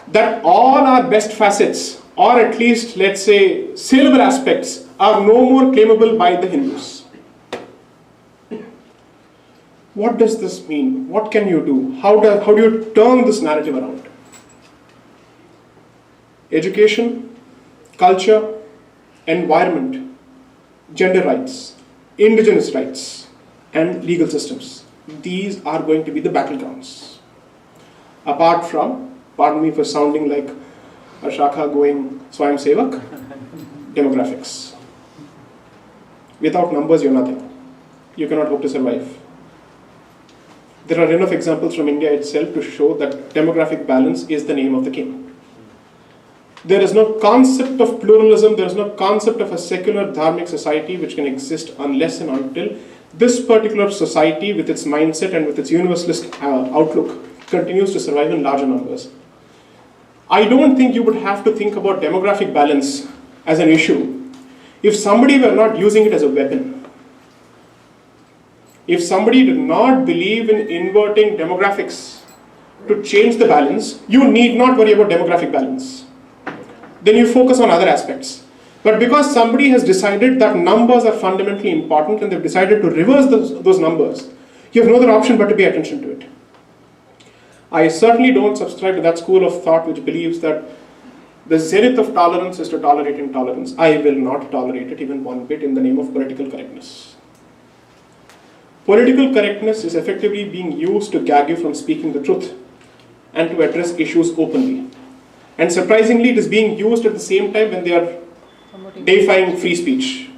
that all our best facets, or at least, let's say, saleable aspects, are no more claimable by the Hindus. What does this mean? What can you do? How do you turn this narrative around? Education, culture, environment, gender rights, indigenous rights, and legal systems. These are going to be the battlegrounds. Apart from, pardon me for sounding like a Shakha going Swayam Sevak, demographics. Without numbers, you're nothing. You cannot hope to survive. There are enough examples from India itself to show that demographic balance is the name of the game. There is no concept of pluralism, there is no concept of a secular dharmic society which can exist unless and until this particular society with its mindset and with its universalist outlook continues to survive in larger numbers. I don't think you would have to think about demographic balance as an issue if somebody were not using it as a weapon. If somebody did not believe in inverting demographics to change the balance, you need not worry about demographic balance. Then you focus on other aspects. But because somebody has decided that numbers are fundamentally important and they've decided to reverse those numbers, you have no other option but to pay attention to it. I certainly don't subscribe to that school of thought which believes that the zenith of tolerance is to tolerate intolerance. I will not tolerate it even one bit in the name of political correctness. Political correctness is effectively being used to gag you from speaking the truth and to address issues openly. And surprisingly, it is being used at the same time when they are deifying free speech.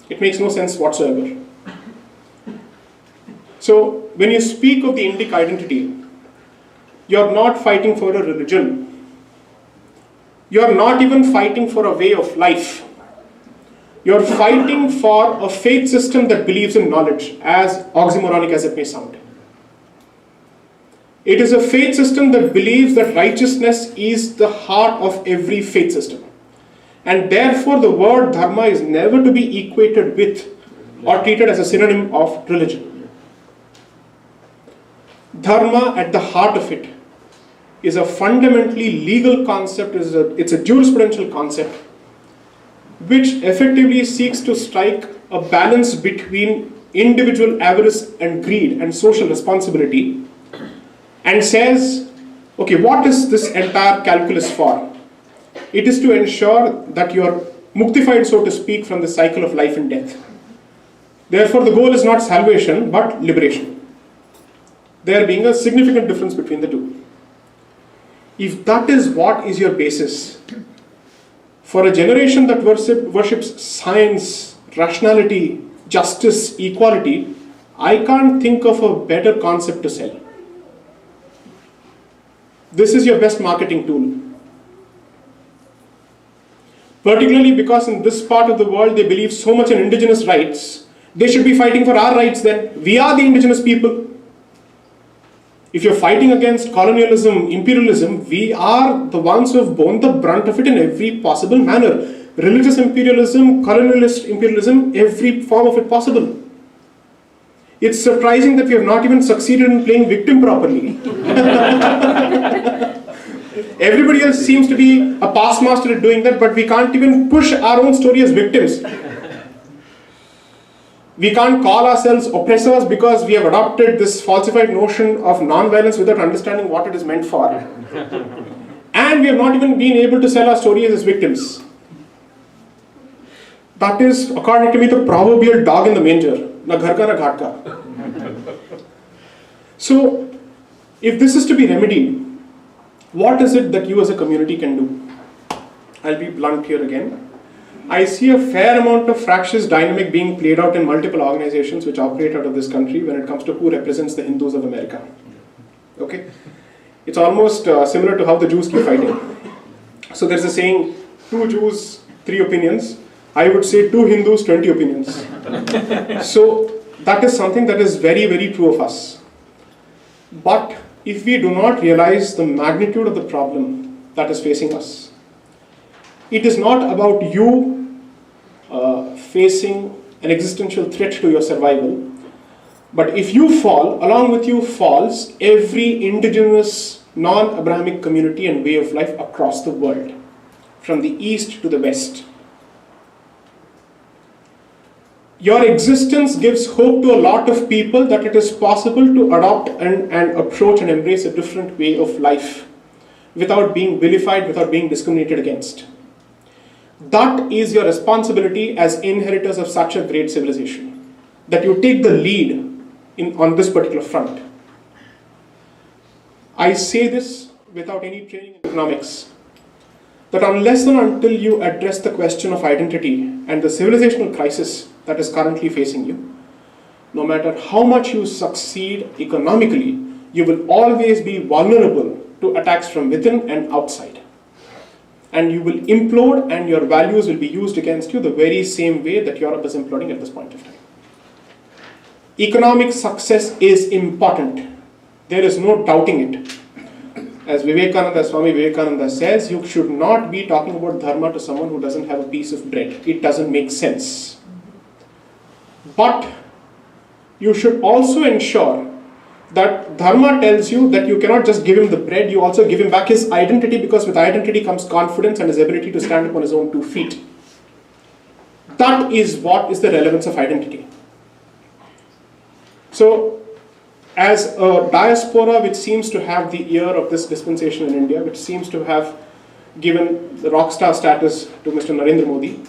It makes no sense whatsoever. So, when you speak of the Indic identity, you're not fighting for a religion. You're not even fighting for a way of life. You're fighting for a faith system that believes in knowledge, as oxymoronic as it may sound. It is a faith system that believes that righteousness is the heart of every faith system. And therefore the word dharma is never to be equated with or treated as a synonym of religion. Dharma at the heart of it is a fundamentally legal concept, it's a jurisprudential concept which effectively seeks to strike a balance between individual avarice and greed and social responsibility, and says, okay, what is this entire calculus for? It is to ensure that you are muktified, so to speak, from the cycle of life and death. Therefore, the goal is not salvation, but liberation. There being a significant difference between the two. If that is what is your basis, for a generation that worships science, rationality, justice, equality, I can't think of a better concept to sell. This is your best marketing tool. Particularly because in this part of the world they believe so much in indigenous rights, they should be fighting for our rights then. We are the indigenous people. If you're fighting against colonialism, imperialism, we are the ones who have borne the brunt of it in every possible manner. Religious imperialism, colonialist imperialism, every form of it possible. It's surprising that we have not even succeeded in playing victim properly. Everybody else seems to be a past master at doing that, but we can't even push our own story as victims. We can't call ourselves oppressors because we have adopted this falsified notion of non-violence without understanding what it is meant for. And we have not even been able to sell our stories as victims. That is, according to me, the proverbial dog in the manger. Na ghar ka na ghat ka. So, if this is to be remedied, what is it that you as a community can do? I'll be blunt here again. I see a fair amount of fractious dynamic being played out in multiple organizations which operate out of this country when it comes to who represents the Hindus of America. Okay? It's almost similar to how the Jews keep fighting. So there's a saying, 2 Jews, 3 opinions. I would say 2 Hindus, 20 opinions. So that is something that is very, very true of us. But if we do not realize the magnitude of the problem that is facing us, it is not about you facing an existential threat to your survival, but if you fall, along with you falls every indigenous non-Abrahamic community and way of life across the world, from the east to the west. Your existence gives hope to a lot of people that it is possible to adopt and approach and embrace a different way of life without being vilified, without being discriminated against. That is your responsibility as inheritors of such a great civilization, that you take the lead on this particular front. I say this without any training in economics, that unless and until you address the question of identity and the civilizational crisis that is currently facing you, no matter how much you succeed economically, you will always be vulnerable to attacks from within and outside. And you will implode and your values will be used against you the very same way that Europe is imploding at this point of time. Economic success is important. There is no doubting it. As Swami Vivekananda says, you should not be talking about dharma to someone who doesn't have a piece of bread. It doesn't make sense. But you should also ensure that dharma tells you that you cannot just give him the bread, you also give him back his identity, because with identity comes confidence and his ability to stand upon his own 2 feet. That is what is the relevance of identity. So, as a diaspora which seems to have the ear of this dispensation in India, which seems to have given the rock star status to Mr. Narendra Modi,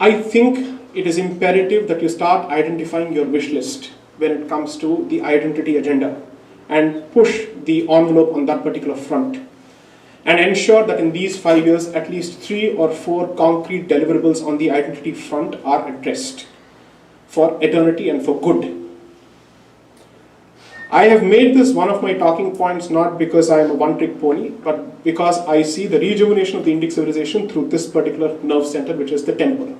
I think it is imperative that you start identifying your wish list when it comes to the identity agenda and push the envelope on that particular front and ensure that in these 5 years at least 3 or 4 concrete deliverables on the identity front are addressed for eternity and for good. I have made this one of my talking points not because I am a one-trick pony, but because I see the rejuvenation of the Indic civilization through this particular nerve center, which is the temple.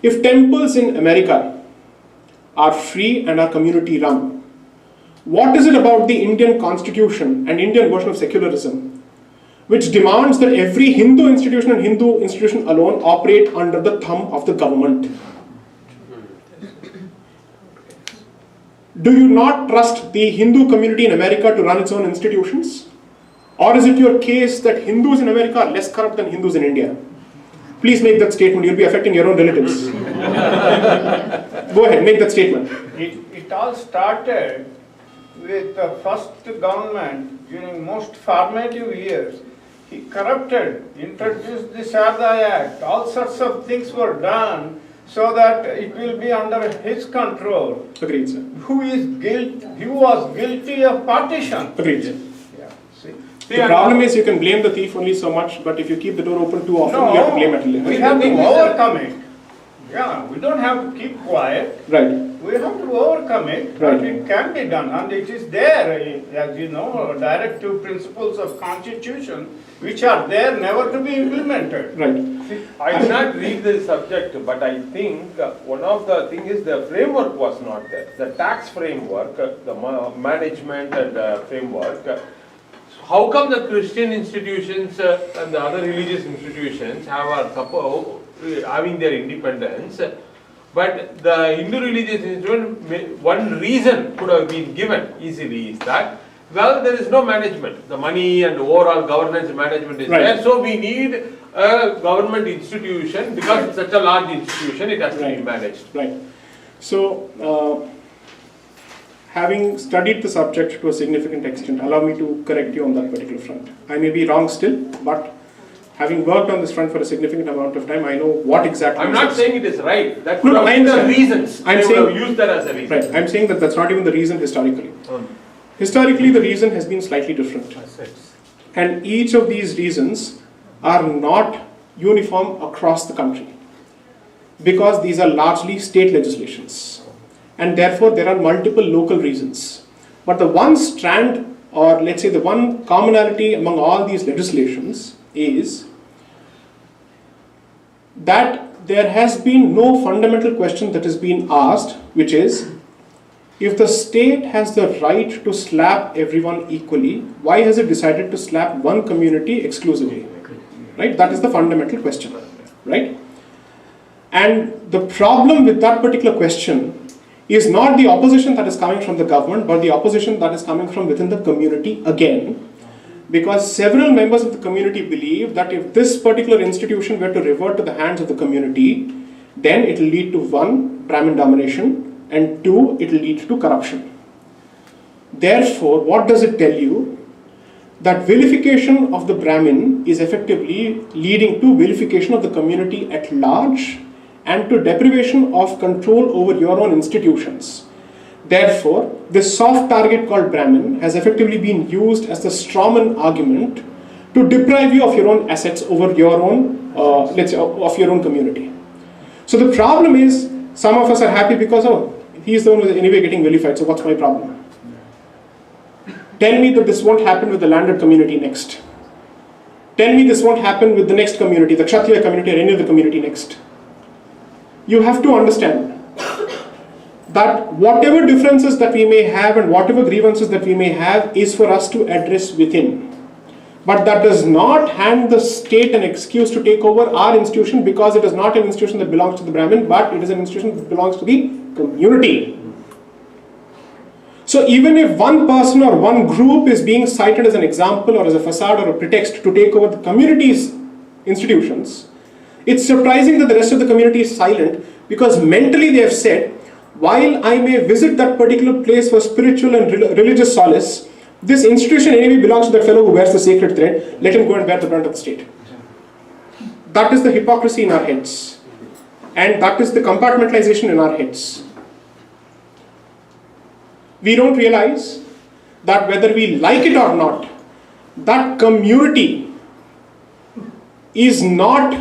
If temples in America are free and are community run, what is it about the Indian constitution and Indian version of secularism which demands that every Hindu institution and Hindu institution alone operate under the thumb of the government? Do you not trust the Hindu community in America to run its own institutions? Or is it your case that Hindus in America are less corrupt than Hindus in India? Please make that statement, you'll be affecting your own relatives. Go ahead, make that statement. It all started with the first government during most formative years. He corrupted, introduced the Sharda Act, all sorts of things were done so that it will be under his control. Agreed, sir. Who was guilty of partition. Agreed, sir. Yeah, see. The problem is you can blame the thief only so much, but if you keep the door open too often, you have to blame it later. We have to overcome it. Yeah, we don't have to keep quiet. Right. We have to overcome it, Right. but it can be done, and it is there, as you know, directive principles of constitution, which are there never to be implemented. Right. I did not read the subject, but I think one of the thing is the framework was not there. The tax framework, the management and framework. How come the Christian institutions and the other religious institutions having their independence, but the Hindu religious institution, one reason could have been given easily is that Well, there is no management. The money and overall governance management is Right. there. So we need a government institution because it's such a large institution, it has to be Right. managed. Right. So, having studied the subject to a significant extent, allow me to correct you on that particular front. I may be wrong still, but having worked on this front for a significant amount of time, I know what exactly. I'm not saying it is right. That No, could no, I have been the understand. reasons. I'm They would saying- have used that as a reason. Right. I'm saying that that's not even the reason historically. Historically, the reason has been slightly different. And each of these reasons are not uniform across the country because these are largely state legislations. And therefore, there are multiple local reasons. But the one strand, or let's say the one commonality among all these legislations is that there has been no fundamental question that has been asked, which is, if the state has the right to slap everyone equally, why has it decided to slap one community exclusively? Right? That is the fundamental question. Right? And the problem with that particular question is not the opposition that is coming from the government, but the opposition that is coming from within the community again. Because several members of the community believe that if this particular institution were to revert to the hands of the community, then it will lead to one, Brahmin domination, and two, it will lead to corruption. Therefore, what does it tell you? That vilification of the Brahmin is effectively leading to vilification of the community at large and to deprivation of control over your own institutions. Therefore, this soft target called Brahmin has effectively been used as the strawman argument to deprive you of your own assets over your own, let's say, of your own community. So the problem is, some of us are happy because, oh, he's the one who is anyway getting vilified, so what's my problem? Tell me that this won't happen with the landed community next. Tell me this won't happen with the next community, the Kshatriya community or any other community next. You have to understand that whatever differences that we may have and whatever grievances that we may have is for us to address within. But that does not hand the state an excuse to take over our institution because it is not an institution that belongs to the Brahmin, but it is an institution that belongs to the community. So even if one person or one group is being cited as an example or as a facade or a pretext to take over the community's institutions, it's surprising that the rest of the community is silent because mentally they have said, while I may visit that particular place for spiritual and religious solace, this institution anyway belongs to that fellow who wears the sacred thread, let him go and bear the brunt of the state. That is the hypocrisy in our heads. And that is the compartmentalization in our heads. We don't realize that whether we like it or not, that community is not,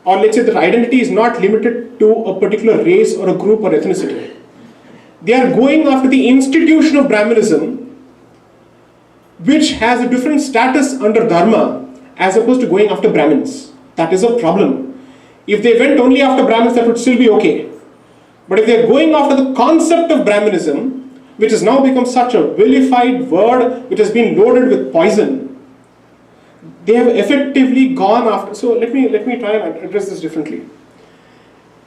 or let's say that identity is not limited to a particular race or a group or ethnicity. They are going after the institution of Brahmanism, which has a different status under Dharma as opposed to going after Brahmins. That is a problem. If they went only after Brahmins, that would still be okay. But if they are going after the concept of Brahmanism, which has now become such a vilified word, which has been loaded with poison, they have effectively gone after. So let me try and address this differently.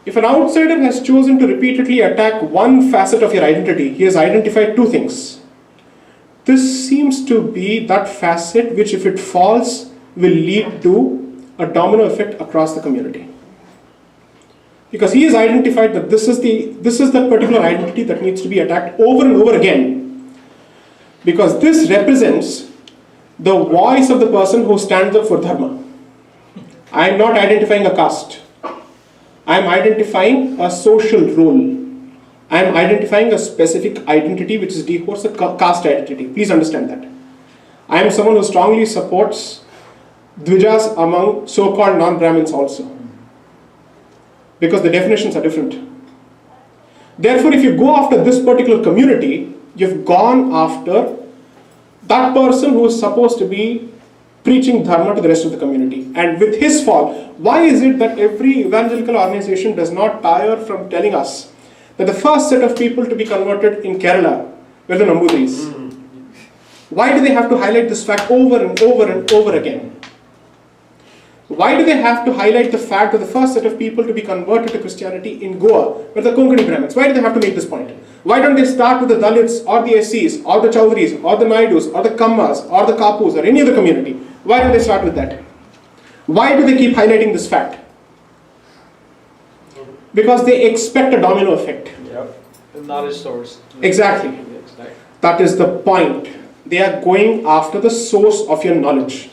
If an outsider has chosen to repeatedly attack one facet of your identity, he has identified two things. This seems to be that facet which, if it falls, will lead to a domino effect across the community. Because he has identified that this is the particular identity that needs to be attacked over and over again. Because this represents the voice of the person who stands up for Dharma. I am not identifying a caste. I am identifying a social role. I am identifying a specific identity which is discourse, a caste identity. Please understand that. I am someone who strongly supports Dvijas among so-called non-Brahmins also. Because the definitions are different. Therefore, if you go after this particular community, you've gone after that person who is supposed to be preaching Dharma to the rest of the community. And with his fall, why is it that every evangelical organization does not tire from telling us that the first set of people to be converted in Kerala were the Nambudris? Why do they have to highlight this fact over and over and over again? Why do they have to highlight the fact that the first set of people to be converted to Christianity in Goa were the Konkani Brahmins? Why do they have to make this point? Why don't they start with the Dalits or the SCs or the Chaudhurys or the Naidus or the Kammas or the Kapus or any other community? Why don't they start with that? Why do they keep highlighting this fact? Because they expect a domino effect. The knowledge source. Exactly. That is the point. They are going after the source of your knowledge.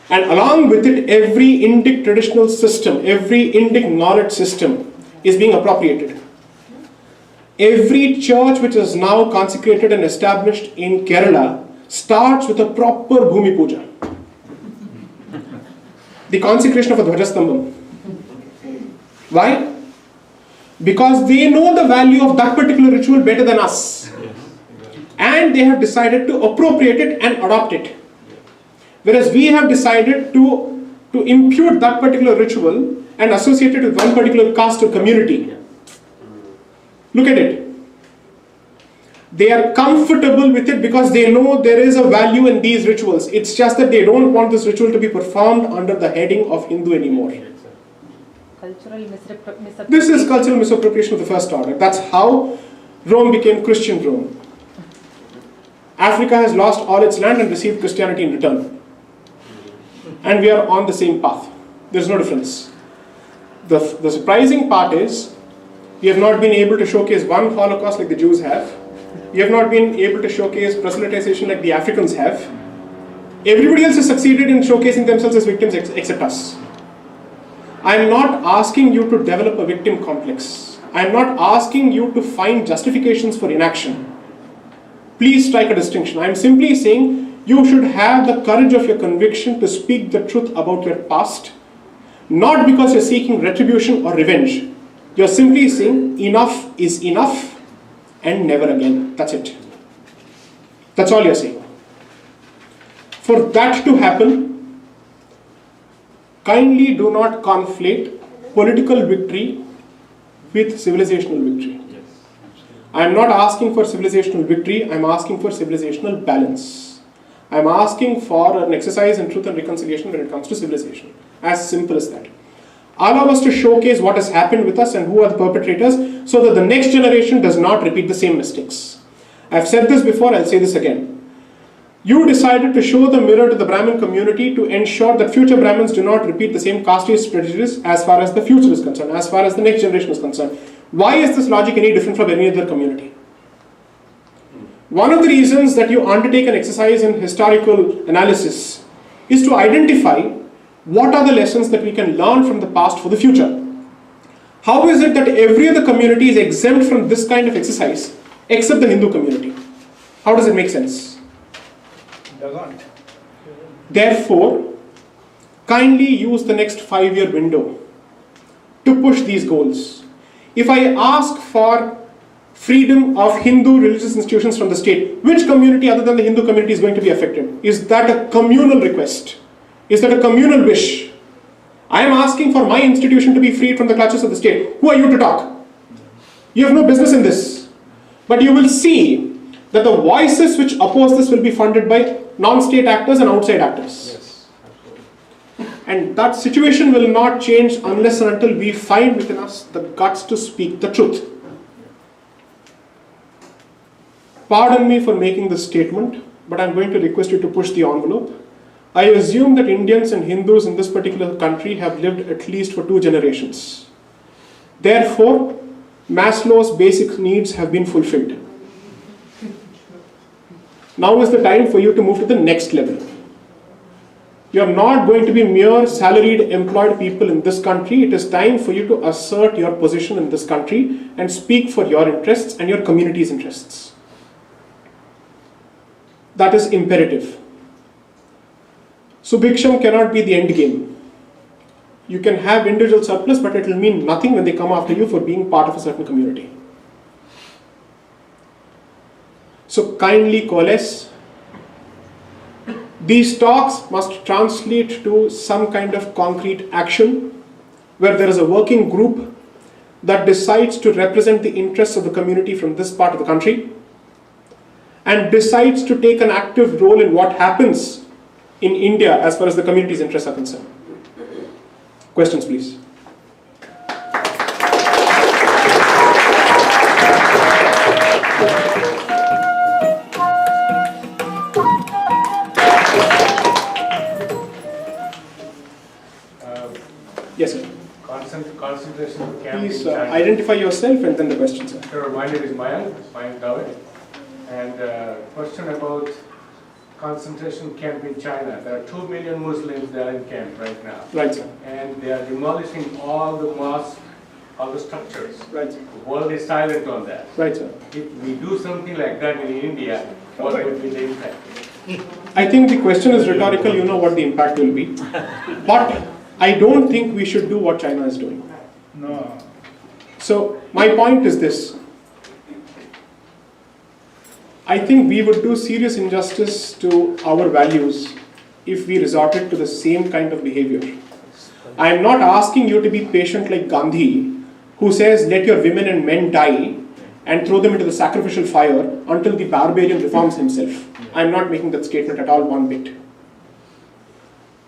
And along with it, every Indic traditional system, every Indic knowledge system is being appropriated. Every church which is now consecrated and established in Kerala starts with a proper Bhumi Puja. The consecration of a Dhvajastambam. Why? Because they know the value of that particular ritual better than us. And they have decided to appropriate it and adopt it. Whereas we have decided to impute that particular ritual and associate it with one particular caste or community. Look at it. They are comfortable with it because they know there is a value in these rituals. It's just that they don't want this ritual to be performed under the heading of Hindu anymore. Cultural misappropriation. This is cultural misappropriation of the first order. That's how Rome became Christian Rome. Africa has lost all its land and received Christianity in return. And we are on the same path. There's no difference. The surprising part is, we have not been able to showcase one Holocaust like the Jews have. We have not been able to showcase proselytization like the Africans have. Everybody else has succeeded in showcasing themselves as victims except us. I am not asking you to develop a victim complex. I am not asking you to find justifications for inaction. Please strike a distinction. I am simply saying you should have the courage of your conviction to speak the truth about your past, not because you're seeking retribution or revenge. You're simply saying enough is enough and never again. That's it. That's all you're saying. For that to happen, kindly do not conflate political victory with civilizational victory. I am not asking for civilizational victory, I am asking for civilizational balance. I am asking for an exercise in truth and reconciliation when it comes to civilization. As simple as that. Allow us to showcase what has happened with us and who are the perpetrators so that the next generation does not repeat the same mistakes. I have said this before, I'll say this again. You decided to show the mirror to the Brahmin community to ensure that future Brahmins do not repeat the same caste-based prejudice as far as the future is concerned, as far as the next generation is concerned. Why is this logic any different from any other community? One of the reasons that you undertake an exercise in historical analysis is to identify what are the lessons that we can learn from the past for the future. How is it that every other community is exempt from this kind of exercise except the Hindu community? How does it make sense? Doesn't. Therefore, kindly use the next 5-year window to push these goals. If I ask for freedom of Hindu religious institutions from the state, which community other than the Hindu community is going to be affected? Is that a communal request? Is that a communal wish? I am asking for my institution to be freed from the clutches of the state. Who are you to talk? You have no business in this. But you will see that the voices which oppose this will be funded by non-state actors and outside actors. Yes, absolutely. And that situation will not change unless and until we find within us the guts to speak the truth. Pardon me for making this statement, but I'm going to request you to push the envelope. I assume that Indians and Hindus in this particular country have lived at least for 2 generations. Therefore, Maslow's basic needs have been fulfilled. Now is the time for you to move to the next level. You are not going to be mere salaried employed people in this country. It is time for you to assert your position in this country and speak for your interests and your community's interests. That is imperative. Subhiksham cannot be the end game. You can have individual surplus, but it will mean nothing when they come after you for being part of a certain community. So kindly coalesce. These talks must translate to some kind of concrete action where there is a working group that decides to represent the interests of the community from this part of the country and decides to take an active role in what happens in India as far as the community's interests are concerned? Questions, please. Yes, sir. Concentration camp Please in China. identify yourself and then the question, sir. Sure, my name is Mayank Dave. And question about concentration camp in China. There are 2 million Muslims there in camp right now. Right, sir. And they are demolishing all the mosques, all the structures. Right, sir. The world is silent on that. Right, sir. If we do something like that in India, what would be the impact? I think the question is rhetorical, you know what the impact will be. But I don't think we should do what China is doing. No. So my point is this. I think we would do serious injustice to our values if we resorted to the same kind of behavior. I am not asking you to be patient like Gandhi, who says, let your women and men die and throw them into the sacrificial fire until the barbarian reforms himself. I am not making that statement at all one bit.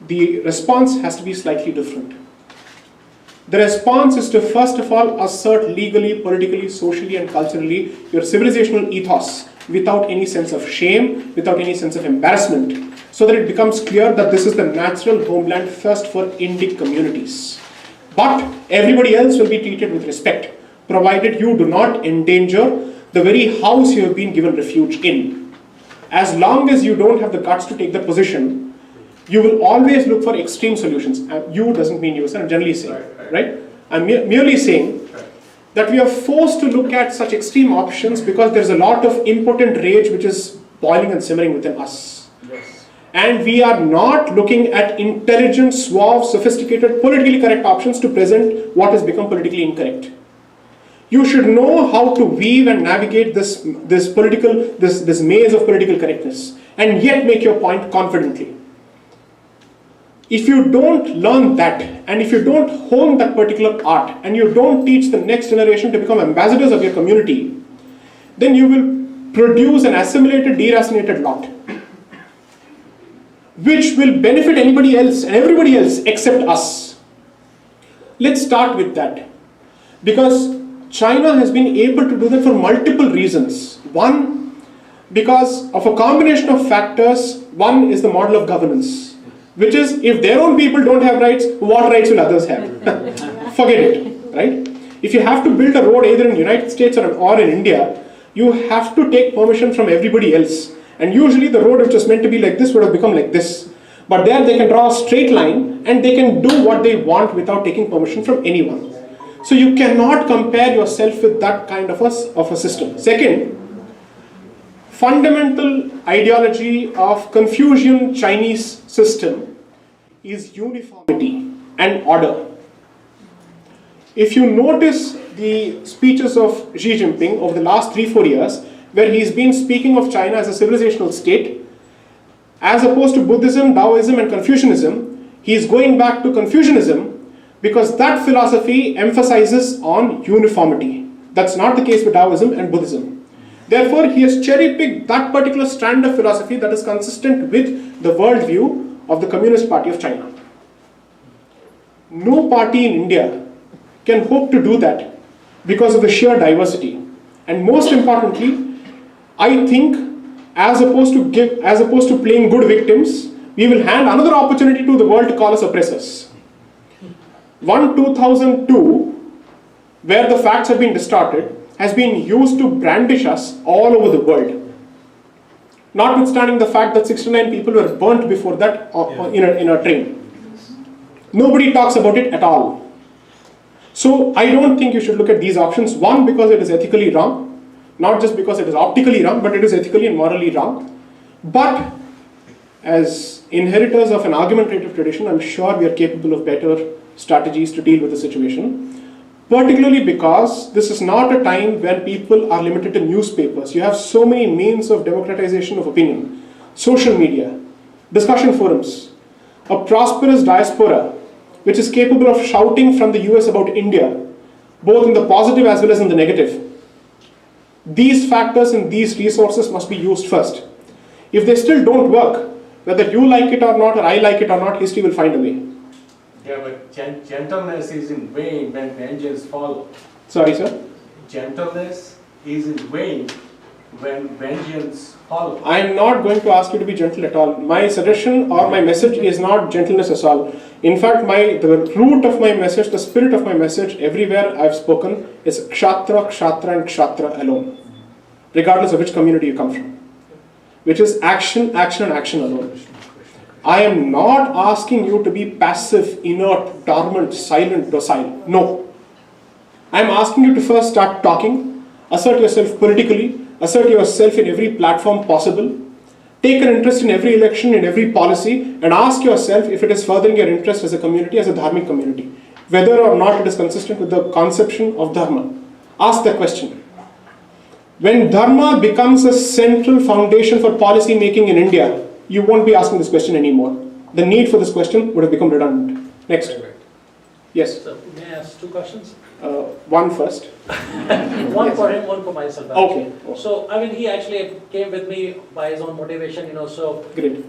The response has to be slightly different. The response is to first of all assert legally, politically, socially and culturally your civilizational ethos without any sense of shame, without any sense of embarrassment, so that it becomes clear that this is the natural homeland first for Indic communities. But everybody else will be treated with respect, provided you do not endanger the very house you have been given refuge in. As long as you don't have the guts to take the position, you will always look for extreme solutions. You doesn't mean you, sir, I'm generally saying, right? I'm merely saying that we are forced to look at such extreme options because there's a lot of impotent rage which is boiling and simmering within us. Yes. And we are not looking at intelligent, suave, sophisticated, politically correct options to present what has become politically incorrect. You should know how to weave and navigate this maze of political correctness and yet make your point confidently. If you don't learn that, and if you don't hone that particular art, and you don't teach the next generation to become ambassadors of your community, then you will produce an assimilated, deracinated lot, which will benefit anybody else and everybody else except us. Let's start with that. Because China has been able to do that for multiple reasons. One, because of a combination of factors. One is the model of governance, which is if their own people don't have rights, what rights will others have? Forget it, right? If you have to build a road either in the United States or in India, you have to take permission from everybody else. And usually the road which was meant to be like this would have become like this. But there they can draw a straight line and they can do what they want without taking permission from anyone. So you cannot compare yourself with that kind of a system. Second, fundamental ideology of Confucian Chinese system is uniformity and order. If you notice the speeches of Xi Jinping over the last 3-4 years, where he's been speaking of China as a civilizational state, as opposed to Buddhism, Taoism and Confucianism, he's going back to Confucianism because that philosophy emphasizes on uniformity. That's not the case with Taoism and Buddhism. Therefore, he has cherry-picked that particular strand of philosophy that is consistent with the worldview of the Communist Party of China. No party in India can hope to do that because of the sheer diversity. And most importantly, I think as opposed to playing good victims, we will hand another opportunity to the world to call us oppressors. 2002, where the facts have been distorted, has been used to brandish us all over the world. Notwithstanding the fact that 69 people were burnt before that in a train. Nobody talks about it at all. So I don't think you should look at these options. One, because it is ethically wrong. Not just because it is optically wrong, but it is ethically and morally wrong. But as inheritors of an argumentative tradition, I'm sure we are capable of better strategies to deal with the situation. Particularly because this is not a time when people are limited to newspapers. You have so many means of democratization of opinion. Social media, discussion forums, a prosperous diaspora which is capable of shouting from the US about India, both in the positive as well as in the negative. These factors and these resources must be used first. If they still don't work, Whether you like it or not, or I like it or not, history will find a way. Yeah, but gentleness is in vain when vengeance follows. Sorry, sir? Gentleness is in vain when vengeance follows. I am not going to ask you to be gentle at all. My suggestion or my message is not gentleness at all. In fact, the root of my message, the spirit of my message, everywhere I've spoken, is kshatra, kshatra and kshatra alone. Regardless of which community you come from. Which is action, action and action alone. I am not asking you to be passive, inert, dormant, silent, docile. No. I am asking you to first start talking, assert yourself politically, assert yourself in every platform possible, take an interest in every election, in every policy, and ask yourself if it is furthering your interest as a community, as a dharmic community, whether or not it is consistent with the conception of dharma. Ask that question. When dharma becomes a central foundation for policy making in India, you won't be asking this question anymore. The need for this question would have become redundant. Next. Yes. So, may I ask 2 questions? One first. One for him, one for myself. Okay. So, I mean, he actually came with me by his own motivation, so, Great.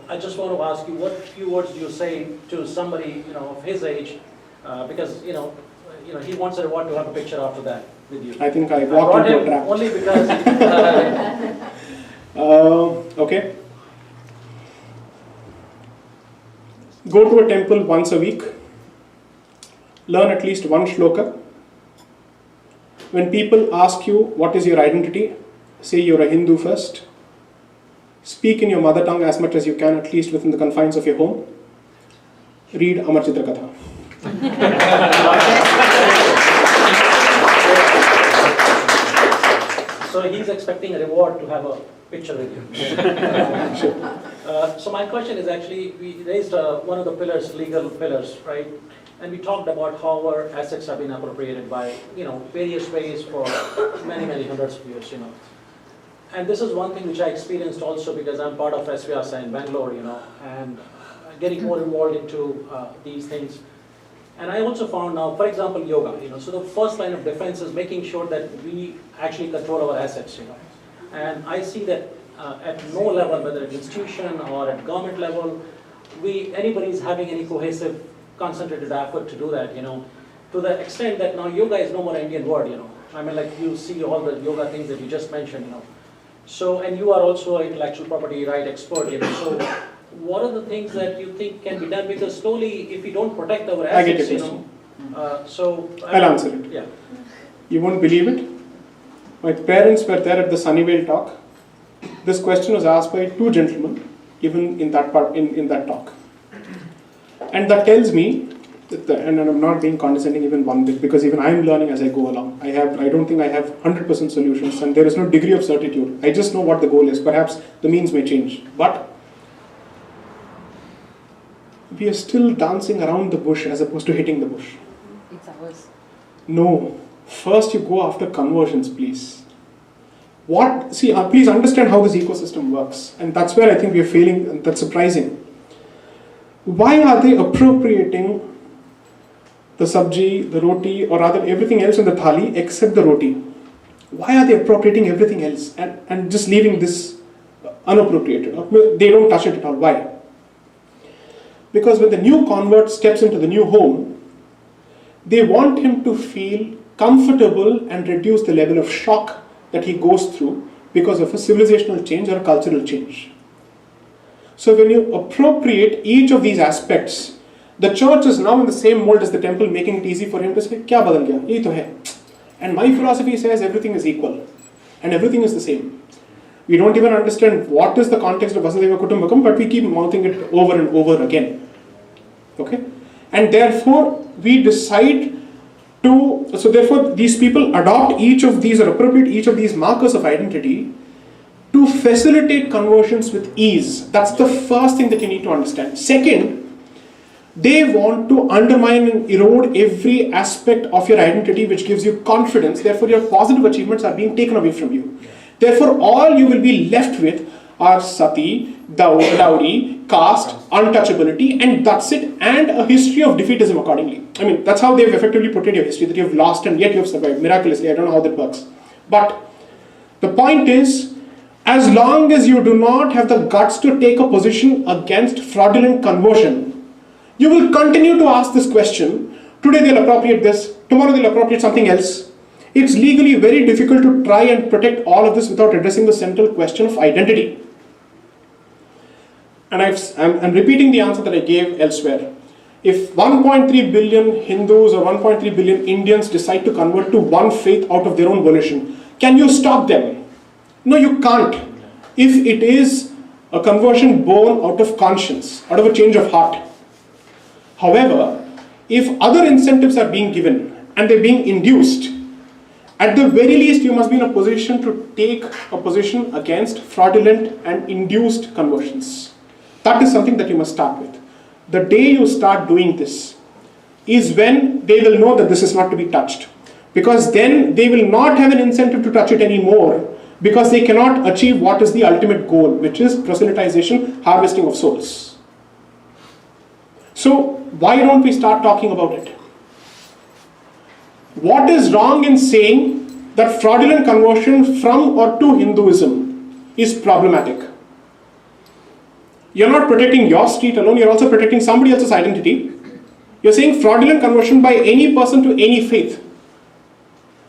I just want to ask you, what few words do you say to somebody, of his age, because, he wants a reward to have a picture after that with you. I think I walked into a trap. Only because, okay. Go to a temple once a week. Learn at least one shloka. When people ask you what is your identity, say you're a Hindu first. Speak in your mother tongue as much as you can, at least within the confines of your home. Read Amar Chitra Katha. so he's expecting a reward to have a picture with you. Sure. So my question is actually, we raised one of the pillars, legal pillars, right? And we talked about how our assets have been appropriated by, various ways for many, many hundreds of years, And this is one thing which I experienced also because I'm part of SVASA in Bangalore, and getting more involved into these things. And I also found now, for example, yoga, so the first line of defense is making sure that we actually control our assets, And I see that at no level, whether at institution or at government level, anybody is having any cohesive, concentrated effort to do that, to the extent that now yoga is no more an Indian word, I mean, like you see all the yoga things that you just mentioned, So, and you are also an intellectual property right expert, So, what are the things that you think can be done? Because slowly, if we don't protect our assets, I get your question. So I'll answer it. Yeah. You won't believe it. My parents were there at the Sunnyvale talk. This question was asked by 2 gentlemen, even in that part, in that talk. And that tells me, and I'm not being condescending even one bit, because even I'm learning as I go along. I don't think I have 100% solutions, and there is no degree of certitude. I just know what the goal is. Perhaps the means may change. But we are still dancing around the bush as opposed to hitting the bush. It's ours. No. First you go after conversions, please. Please understand how this ecosystem works. And that's where I think we are failing, and that's surprising. Why are they appropriating the sabji, the roti, or rather everything else in the thali except the roti? Why are they appropriating everything else and just leaving this unappropriated? They don't touch it at all. Why? Because when the new convert steps into the new home, they want him to feel comfortable and reduce the level of shock that he goes through because of a civilizational change or a cultural change. So when you appropriate each of these aspects, the church is now in the same mold as the temple, making it easy for him to say, "Kya badal gaya? Ye to hai." And my philosophy says everything is equal and everything is the same. We don't even understand what is the context of Vasudhaiva Kutumbakam, but we keep mouthing it over and over again. Okay? And therefore, we decide therefore these people adopt each of these or appropriate each of these markers of identity to facilitate conversions with ease. That's the first thing that you need to understand. Second, they want to undermine and erode every aspect of your identity which gives you confidence. Therefore, your positive achievements are being taken away from you. Therefore, all you will be left with are sati, dowry, caste, untouchability, and that's it, and a history of defeatism accordingly. I mean, that's how they've effectively portrayed your history, that you've lost and yet you've survived miraculously. I don't know how that works. But the point is, as long as you do not have the guts to take a position against fraudulent conversion, you will continue to ask this question. Today they'll appropriate this, tomorrow they'll appropriate something else. It's legally very difficult to try and protect all of this without addressing the central question of identity. And I'm repeating the answer that I gave elsewhere. If 1.3 billion Hindus or 1.3 billion Indians decide to convert to one faith out of their own volition, can you stop them? No, you can't. If it is a conversion born out of conscience, out of a change of heart. However, if other incentives are being given and they're being induced, at the very least you must be in a position to take a position against fraudulent and induced conversions. That is something that you must start with. The day you start doing this is when they will know that this is not to be touched. Because then they will not have an incentive to touch it anymore, because they cannot achieve what is the ultimate goal, which is proselytization, harvesting of souls. So why don't we start talking about it? What is wrong in saying that fraudulent conversion from or to Hinduism is problematic? You're not protecting your street alone, you're also protecting somebody else's identity. You're saying fraudulent conversion by any person to any faith.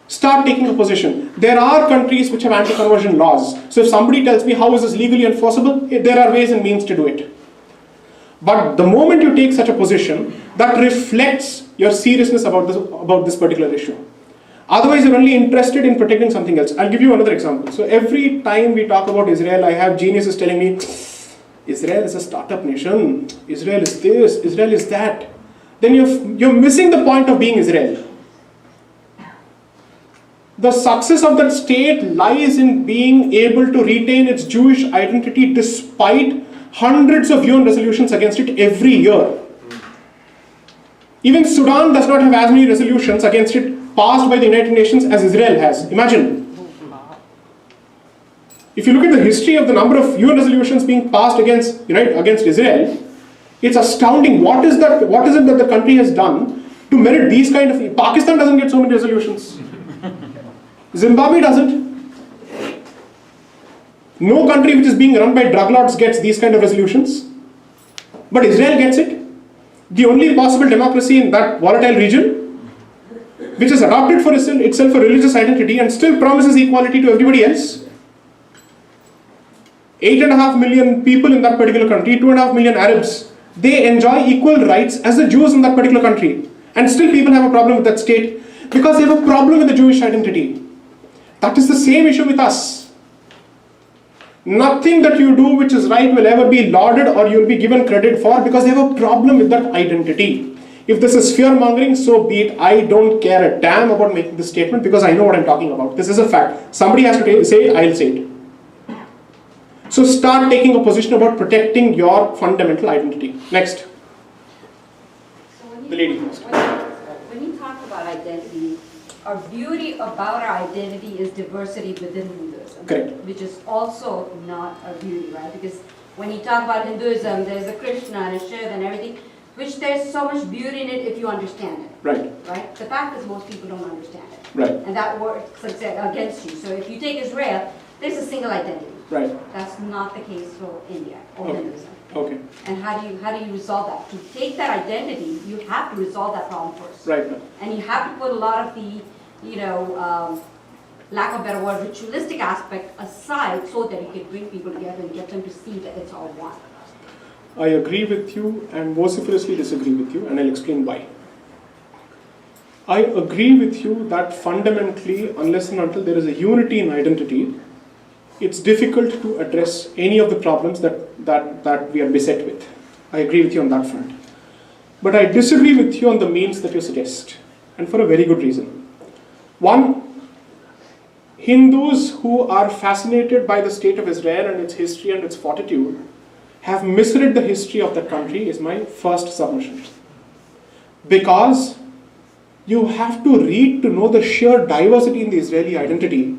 Start taking a position. There are countries which have anti-conversion laws. So if somebody tells me how is this legally enforceable, there are ways and means to do it. But the moment you take such a position, that reflects your seriousness about this particular issue. Otherwise, you're only interested in protecting something else. I'll give you another example. So every time we talk about Israel, I have geniuses telling me, Israel is a startup nation, Israel is this, Israel is that. Then you're missing the point of being Israel. The success of that state lies in being able to retain its Jewish identity despite hundreds of UN resolutions against it every year. Even Sudan does not have as many resolutions against it passed by the United Nations as Israel has. Imagine. If you look at the history of the number of UN resolutions being passed against Israel, it's astounding. What is it that the country has done to merit these kind of... Pakistan doesn't get so many resolutions. Zimbabwe doesn't. No country which is being run by drug lords gets these kind of resolutions. But Israel gets it. The only possible democracy in that volatile region, which has adopted for itself a religious identity and still promises equality to everybody else. 8.5 million people in that particular country, 2.5 million Arabs, they enjoy equal rights as the Jews in that particular country. And still people have a problem with that state because they have a problem with the Jewish identity. That is the same issue with us. Nothing that you do which is right will ever be lauded or you will be given credit for because they have a problem with that identity. If this is fear-mongering, so be it. I don't care a damn about making this statement because I know what I'm talking about. This is a fact. Somebody has to say it, I'll say it. So start taking a position about protecting your fundamental identity. Next. So when The lady you, first. when you talk about identity, our beauty about our identity is diversity within Hinduism. Correct. Which is also not a beauty, right? Because when you talk about Hinduism, there's a Krishna and a Shiva and everything, which there's so much beauty in it if you understand it. Right. Right? The fact is most people don't understand it. Right. And that works against you. So if you take Israel, there's a single identity. Right. That's not the case for India or Okay. Hinduism. Okay. And how do you resolve that? To take that identity, you have to resolve that problem first. Right. And you have to put a lot of the, lack of a better word, ritualistic aspect aside so that you can bring people together and get them to see that it's all one. I agree with you and vociferously disagree with you, and I'll explain why. I agree with you that fundamentally, unless and until there is a unity in identity, it's difficult to address any of the problems that we are beset with. I agree with you on that front. But I disagree with you on the means that you suggest, and for a very good reason. One, Hindus who are fascinated by the state of Israel and its history and its fortitude have misread the history of that country is my first submission. Because you have to read to know the sheer diversity in the Israeli identity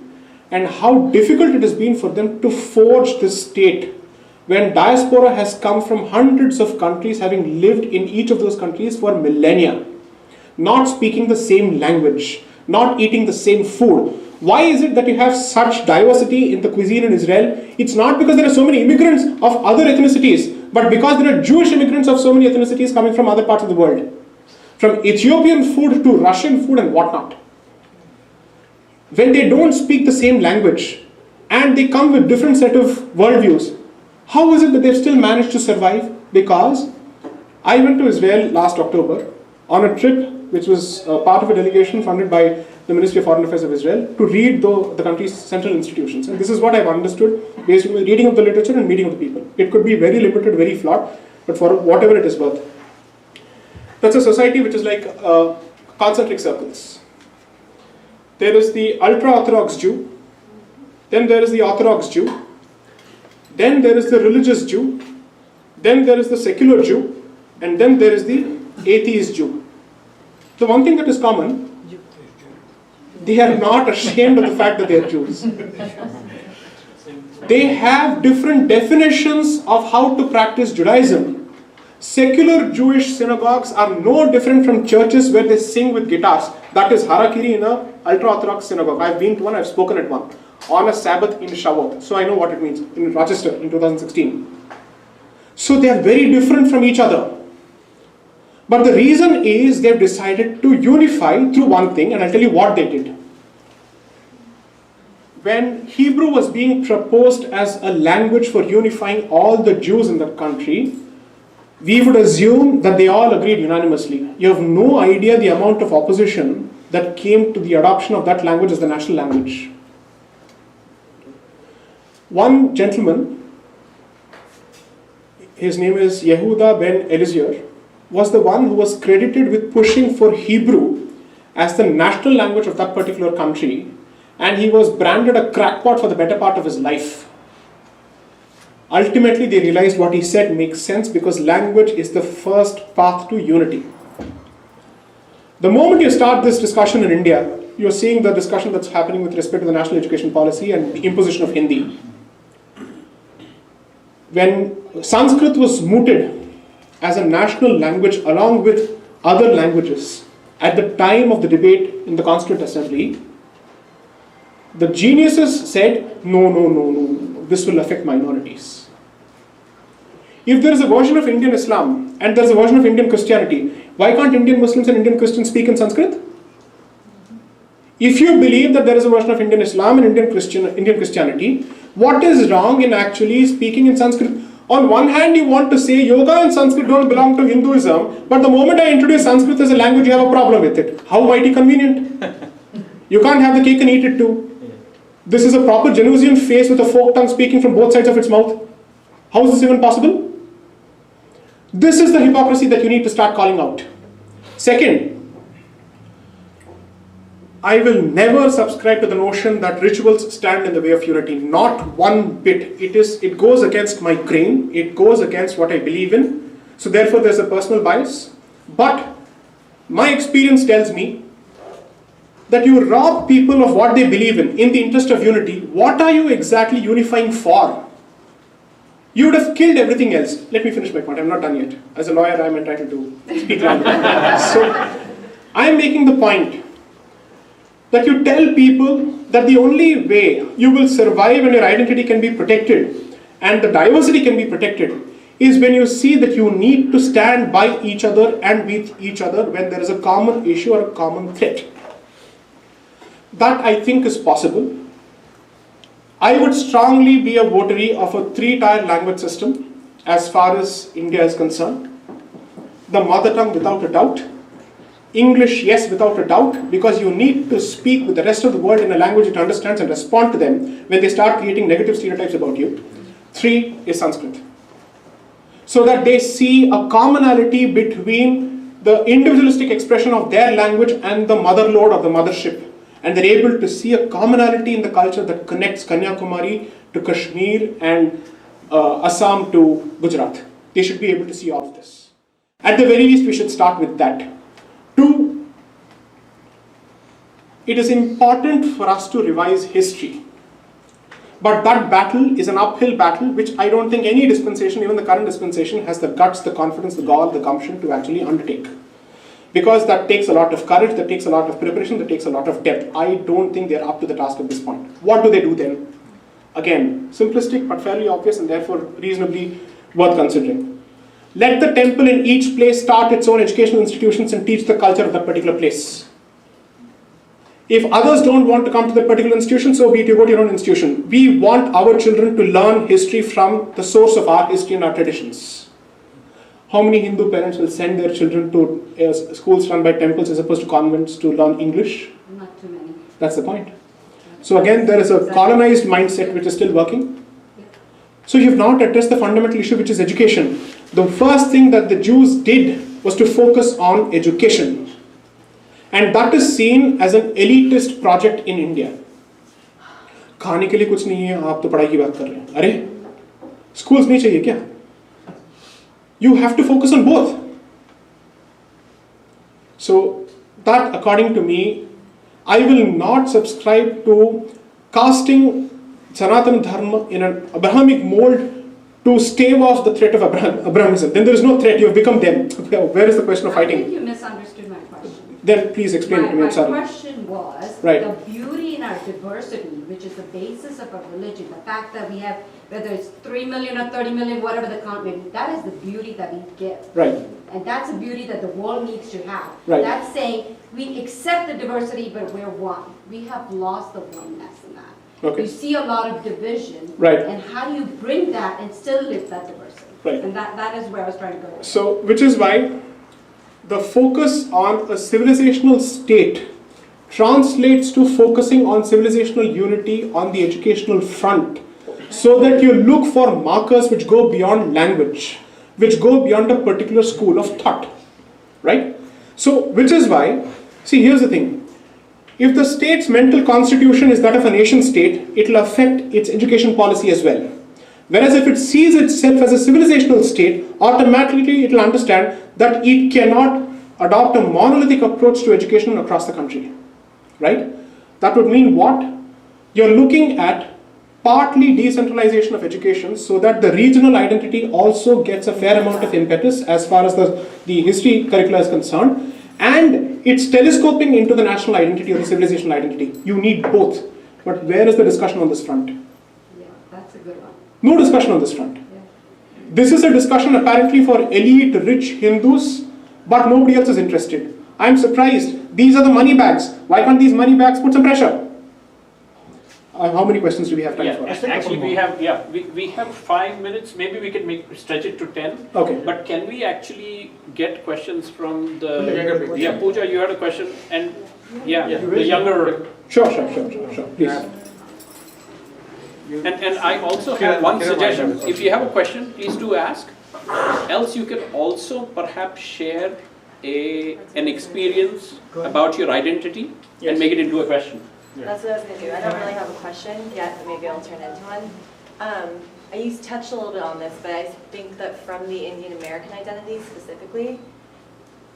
and how difficult it has been for them to forge this state when diaspora has come from hundreds of countries, having lived in each of those countries for millennia, not speaking the same language, not eating the same food, Why is it that you have such diversity in the cuisine in Israel? It's not because there are so many immigrants of other ethnicities, but because there are Jewish immigrants of so many ethnicities coming from other parts of the world. From Ethiopian food to Russian food and whatnot. When they don't speak the same language and they come with different set of worldviews, how is it that they've still managed to survive? Because I went to Israel last October on a trip which was part of a delegation funded by the Ministry of Foreign Affairs of Israel to read the country's central institutions. And this is what I've understood based on the reading of the literature and meeting of the people. It could be very limited, very flawed, but for whatever it is worth. That's a society which is like concentric circles. There is the ultra-Orthodox Jew, then there is the Orthodox Jew, then there is the religious Jew, then there is the secular Jew, and then there is the atheist Jew. The one thing that is common, they are not ashamed of the fact that they are Jews. They have different definitions of how to practice Judaism. Secular Jewish synagogues are no different from churches where they sing with guitars. That is harakiri in a ultra-Orthodox synagogue. I've been to one, I've spoken at one. On a Sabbath in Shavuot. So I know what it means. In Rochester in 2016. So they are very different from each other. But the reason is they've decided to unify through one thing, and I'll tell you what they did. When Hebrew was being proposed as a language for unifying all the Jews in the country, we would assume that they all agreed unanimously. You have no idea the amount of opposition that came to the adoption of that language as the national language. One gentleman, his name is Yehuda ben Eliezer, was the one who was credited with pushing for Hebrew as the national language of that particular country, and he was branded a crackpot for the better part of his life. Ultimately, they realized what he said makes sense because language is the first path to unity. The moment you start this discussion in India, you're seeing the discussion that's happening with respect to the national education policy and the imposition of Hindi. When Sanskrit was mooted as a national language along with other languages at the time of the debate in the Constituent Assembly, the geniuses said, no, this will affect minorities. If there is a version of Indian Islam and there is a version of Indian Christianity, why can't Indian Muslims and Indian Christians speak in Sanskrit? If you believe that there is a version of Indian Islam and Indian Christianity, what is wrong in actually speaking in Sanskrit? On one hand, you want to say yoga and Sanskrit don't belong to Hinduism, but the moment I introduce Sanskrit as a language, you have a problem with it. How mighty convenient. You can't have the cake and eat it too. This is a proper Genusian face with a forked tongue speaking from both sides of its mouth. How is this even possible? This is the hypocrisy that you need to start calling out. Second, I will never subscribe to the notion that rituals stand in the way of unity. Not one bit. It goes against my grain. It goes against what I believe in. So therefore there's a personal bias. But my experience tells me that you rob people of what they believe in the interest of unity. What are you exactly unifying for? You would have killed everything else. Let me finish my point. I'm not done yet. As a lawyer, I'm entitled to speak longer. So I'm making the point that you tell people that the only way you will survive and your identity can be protected and the diversity can be protected is when you see that you need to stand by each other and with each other when there is a common issue or a common threat. That I think is possible. I would strongly be a votary of a 3-tier language system as far as India is concerned. The mother tongue without a doubt. English, yes, without a doubt, because you need to speak with the rest of the world in a language it understands and respond to them when they start creating negative stereotypes about you. 3 is Sanskrit. So that they see a commonality between the individualistic expression of their language and the mother lode or the mothership. And they're able to see a commonality in the culture that connects Kanyakumari to Kashmir and Assam to Gujarat. They should be able to see all of this. At the very least, we should start with that. 2, it is important for us to revise history. But that battle is an uphill battle which I don't think any dispensation, even the current dispensation, has the guts, the confidence, the gall, the gumption to actually undertake. Because that takes a lot of courage, that takes a lot of preparation, that takes a lot of depth. I don't think they're up to the task at this point. What do they do then? Again, simplistic but fairly obvious and therefore reasonably worth considering. Let the temple in each place start its own educational institutions and teach the culture of that particular place. If others don't want to come to that particular institution, so be it, you go to your own institution. We want our children to learn history from the source of our history and our traditions. How many Hindu parents will send their children to schools run by temples as opposed to convents to learn English? Not too many. That's the point. So again, there is a colonized mindset which is still working. So you've not addressed the fundamental issue, which is education. The first thing that the Jews did was to focus on education. And that is seen as an elitist project in India. खाने के लिए कुछ नहीं है, आप तो पढ़ाई की बात कर रहे हैं. अरे, schools नहीं चाहिए क्या? You have to focus on both. So that, according to me, I will not subscribe to casting Sanatana Dharma in an Abrahamic mold to stave off the threat of Abrahamism. Then there is no threat, you have become them. Where is the question of I think fighting? you misunderstood my question. Then please explain it to me, My I'm sorry. question was, Right. the beauty in our diversity, which is the basis of our religion, the fact that we have, whether it's 3 million or 30 million, whatever the count may be, that is the beauty that we give. Right, And that's a beauty that the world needs to have. Right. That's saying, we accept the diversity, but we're one. We have lost the oneness in that. Okay. You see a lot of division. Right. And how do you bring that and still live that diversity? Right. And that is where I was trying to go. so which is why the focus on a civilizational state translates to focusing on civilizational unity on the educational front, so that you look for markers which go beyond language, which go beyond a particular school of thought, right? So, which is why, see, here's the thing. If the state's mental constitution is that of a nation state, it will affect its education policy as well. Whereas if it sees itself as a civilizational state, automatically it will understand that it cannot adopt a monolithic approach to education across the country, right? That would mean what? You're looking at partly decentralization of education so that the regional identity also gets a fair amount of impetus as far as the history curricula is concerned, and it's telescoping into the national identity or the civilizational identity. You need both. But where is the discussion on this front? Yeah, that's a good one. No discussion on this front. Yeah. This is a discussion apparently for elite, rich Hindus, but nobody else is interested. I'm surprised. These are the money bags. Why can't these money bags put some pressure? How many questions do we have time Yeah, for? actually we have 5 minutes, maybe we can stretch it to 10. Okay. But can we actually get questions from the, Younger yeah, Pooja, you had a question, and yeah, the younger, Sure, please. and I also have one suggestion. If you have a question, please do ask. Else you can also perhaps share an experience about your identity and make it into a question. That's what I was going to do. I don't really have a question yet, but maybe I'll turn it into one. I touched a little bit on this, but I think that from the Indian American identity specifically,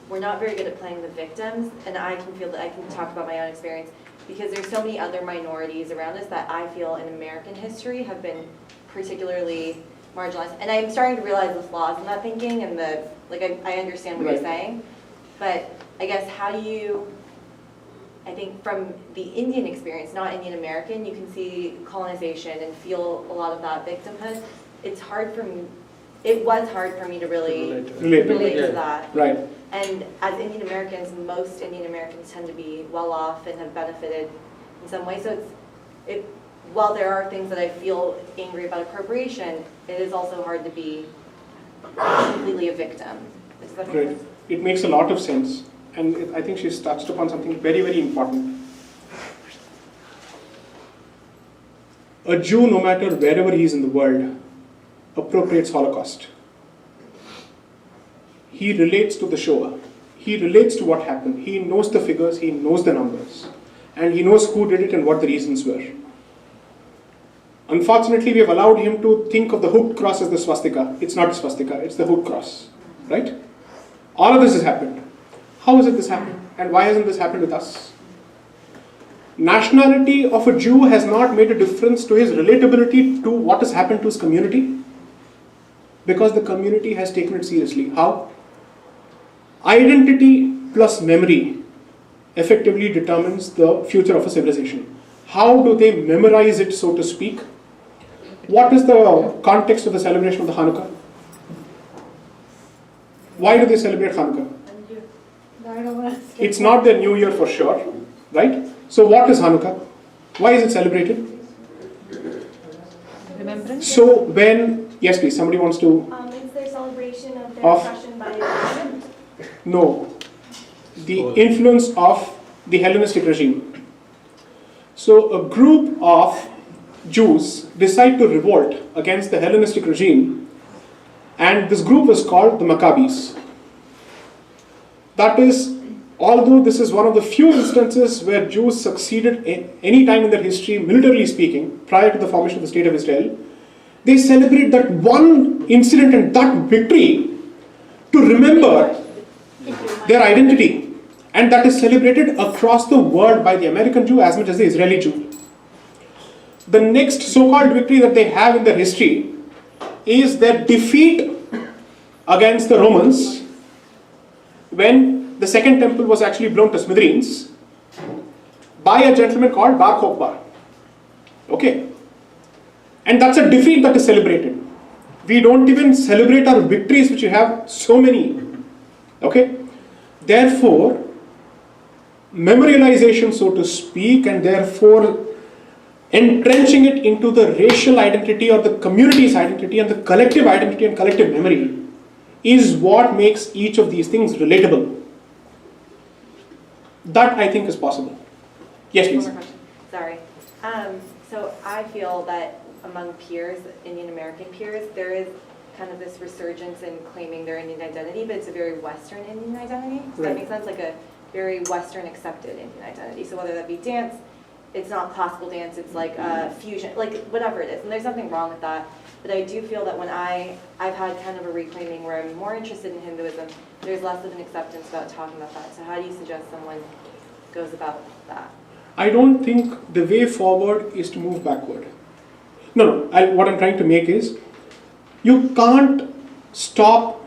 we're not very good at playing the victims, and I can feel that I can talk about my own experience because there's so many other minorities around us that I feel in American history have been particularly marginalized. And I'm starting to realize the flaws in that thinking, and I understand what you're saying, but I guess how do you, I think from the Indian experience, not Indian American, you can see colonization and feel a lot of that victimhood. It was hard for me to really relate to that. Right. And as Indian Americans, most Indian Americans tend to be well off and have benefited in some way. So while there are things that I feel angry about appropriation, it is also hard to be completely a victim. Does that make Right. sense? It makes a lot of sense. And I think she's touched upon something very, very important. A Jew, no matter wherever he is in the world, appropriates Holocaust. He relates to the Shoah. He relates to what happened. He knows the figures, he knows the numbers. And he knows who did it and what the reasons were. Unfortunately, we have allowed him to think of the hooked cross as the swastika. It's not the swastika, it's the hooked cross. Right? All of this has happened. How has this happened? And why hasn't this happened with us? Nationality of a Jew has not made a difference to his relatability to what has happened to his community, because the community has taken it seriously. How? Identity plus memory effectively determines the future of a civilization. How do they memorize it, so to speak? What is the context of the celebration of the Hanukkah? Why do they celebrate Hanukkah? It's not their new year for sure, right? So what is Hanukkah? Why is it celebrated? Remembrance? So when, yes please, somebody wants to, It's their celebration of their Of- oppression by the government. no, the influence of the Hellenistic regime. So a group of Jews decide to revolt against the Hellenistic regime, and this group was called the Maccabees. That is, although this is one of the few instances where Jews succeeded in any time in their history, militarily speaking, prior to the formation of the State of Israel, they celebrate that one incident and that victory to remember their identity. And that is celebrated across the world by the American Jew as much as the Israeli Jew. The next so-called victory that they have in their history is their defeat against the Romans when the second temple was actually blown to smithereens by a gentleman called Bar Kokhba. Okay? And that's a defeat that is celebrated. We don't even celebrate our victories, which we have so many. Okay? Therefore, memorialization, so to speak, and therefore entrenching it into the racial identity or the community's identity and the collective identity and collective memory is what makes each of these things relatable. That I think is possible. Yes, One please. more question. Sorry. So I feel that among peers, Indian American peers, there is kind of this resurgence in claiming their Indian identity, but it's a very Western Indian identity. Does that make sense? Like a very Western accepted Indian identity. So whether that be dance, it's not classical dance, it's like fusion, like whatever it is. And there's nothing wrong with that. But I do feel that when I've had kind of a reclaiming where I'm more interested in Hinduism, there's less of an acceptance about talking about that. So how do you suggest someone goes about that? I don't think the way forward is to move backward. No, what I'm trying to make is, you can't stop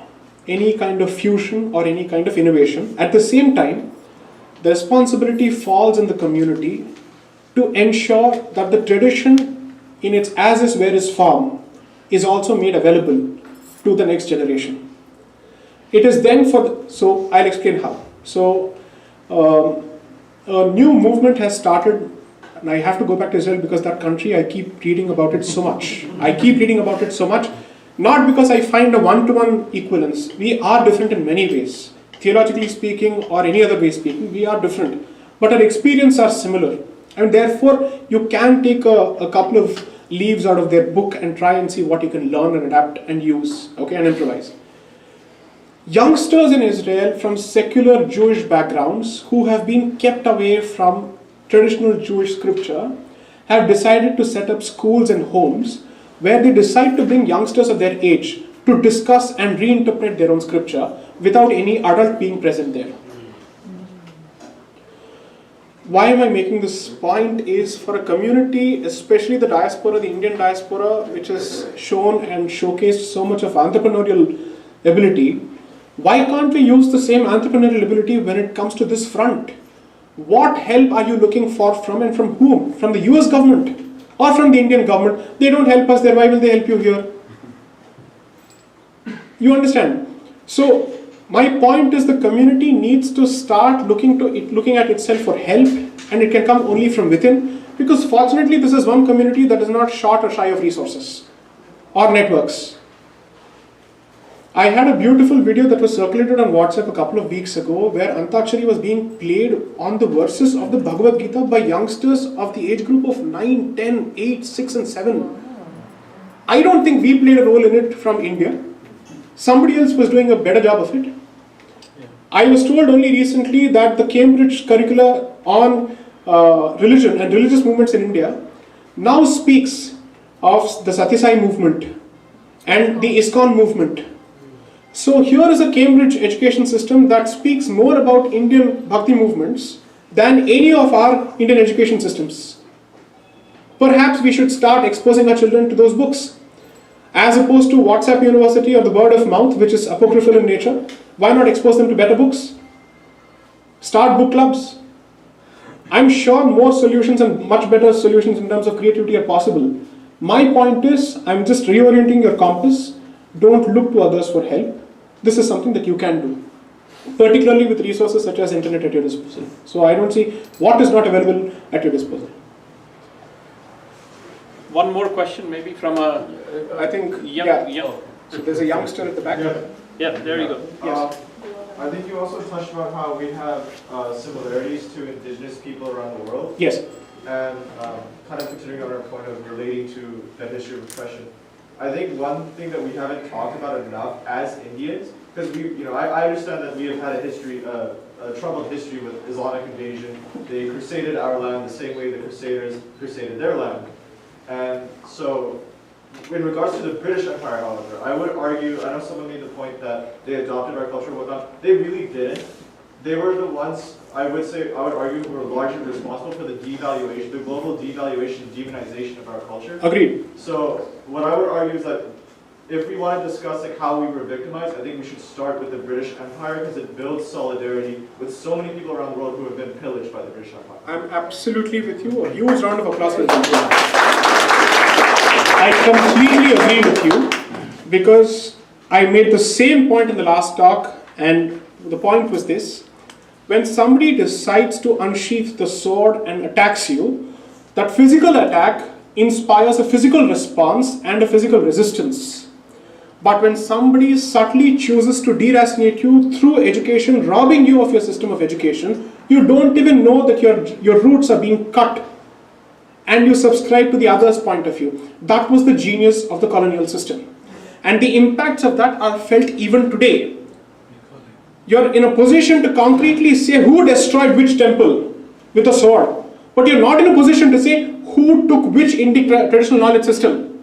any kind of fusion or any kind of innovation. At the same time, the responsibility falls in the community to ensure that the tradition in its as is where is form is also made available to the next generation. It is then so I'll explain how. So a new movement has started, and I have to go back to Israel because that country, I keep reading about it so much. I keep reading about it so much, not because I find a one-to-one equivalence. We are different in many ways. Theologically speaking or any other way speaking, we are different. But our experiences are similar. And therefore, you can take a couple of leaves out of their book and try and see what you can learn and adapt and use, okay, and improvise. Youngsters in Israel from secular Jewish backgrounds who have been kept away from traditional Jewish scripture have decided to set up schools and homes where they decide to bring youngsters of their age to discuss and reinterpret their own scripture without any adult being present there. Why am I making this point is for a community, especially the diaspora, the Indian diaspora, which has shown and showcased so much of entrepreneurial ability, why can't we use the same entrepreneurial ability when it comes to this front? What help are you looking for from and from whom? From the US government or from the Indian government? They don't help us there, why will they help you here? You understand? So, my point is the community needs to start looking at itself for help, and it can come only from within, because fortunately this is one community that is not short or shy of resources or networks. I had a beautiful video that was circulated on WhatsApp a couple of weeks ago where Antakshari was being played on the verses of the Bhagavad Gita by youngsters of the age group of 9, 10, 8, 6 and 7. I don't think we played a role in it from India. Somebody else was doing a better job of it. I was told only recently that the Cambridge curricula on religion and religious movements in India now speaks of the Satyasai movement and the ISKCON movement. So here is a Cambridge education system that speaks more about Indian bhakti movements than any of our Indian education systems. Perhaps we should start exposing our children to those books. As opposed to WhatsApp University or the word of mouth, which is apocryphal in nature, why not expose them to better books? Start book clubs. I'm sure more solutions and much better solutions in terms of creativity are possible. My point is, I'm just reorienting your compass. Don't look to others for help. This is something that you can do, particularly with resources such as internet at your disposal. So I don't see what is not available at your disposal. One more question maybe from a I think, young. So there's a youngster at the back. Yeah, there you go. Yes. I think you also touched about how we have similarities to indigenous people around the world. Yes. And kind of continuing on our point of relating to the history of oppression. I think one thing that we haven't talked about enough as Indians, because I understand that we have had a history, a troubled history with Islamic invasion. They crusaded our land the same way the Crusaders crusaded their land. And so, in regards to the British Empire, however, I would argue, I know someone made the point that they adopted our culture and whatnot. They really didn't. They were the ones, I would argue, who were largely responsible for the devaluation, the global devaluation, demonization of our culture. Agreed. So, what I would argue is that if we want to discuss how we were victimized, I think we should start with the British Empire because it builds solidarity with so many people around the world who have been pillaged by the British Empire. I'm absolutely with you. A huge round of applause for this. I completely agree with you because I made the same point in the last talk, and the point was this. When somebody decides to unsheath the sword and attacks you, that physical attack inspires a physical response and a physical resistance. But when somebody subtly chooses to deracinate you through education, robbing you of your system of education, you don't even know that your roots are being cut, and you subscribe to the other's point of view. That was the genius of the colonial system. And the impacts of that are felt even today. You're in a position to concretely say who destroyed which temple with a sword, but you're not in a position to say who took which Indic traditional knowledge system.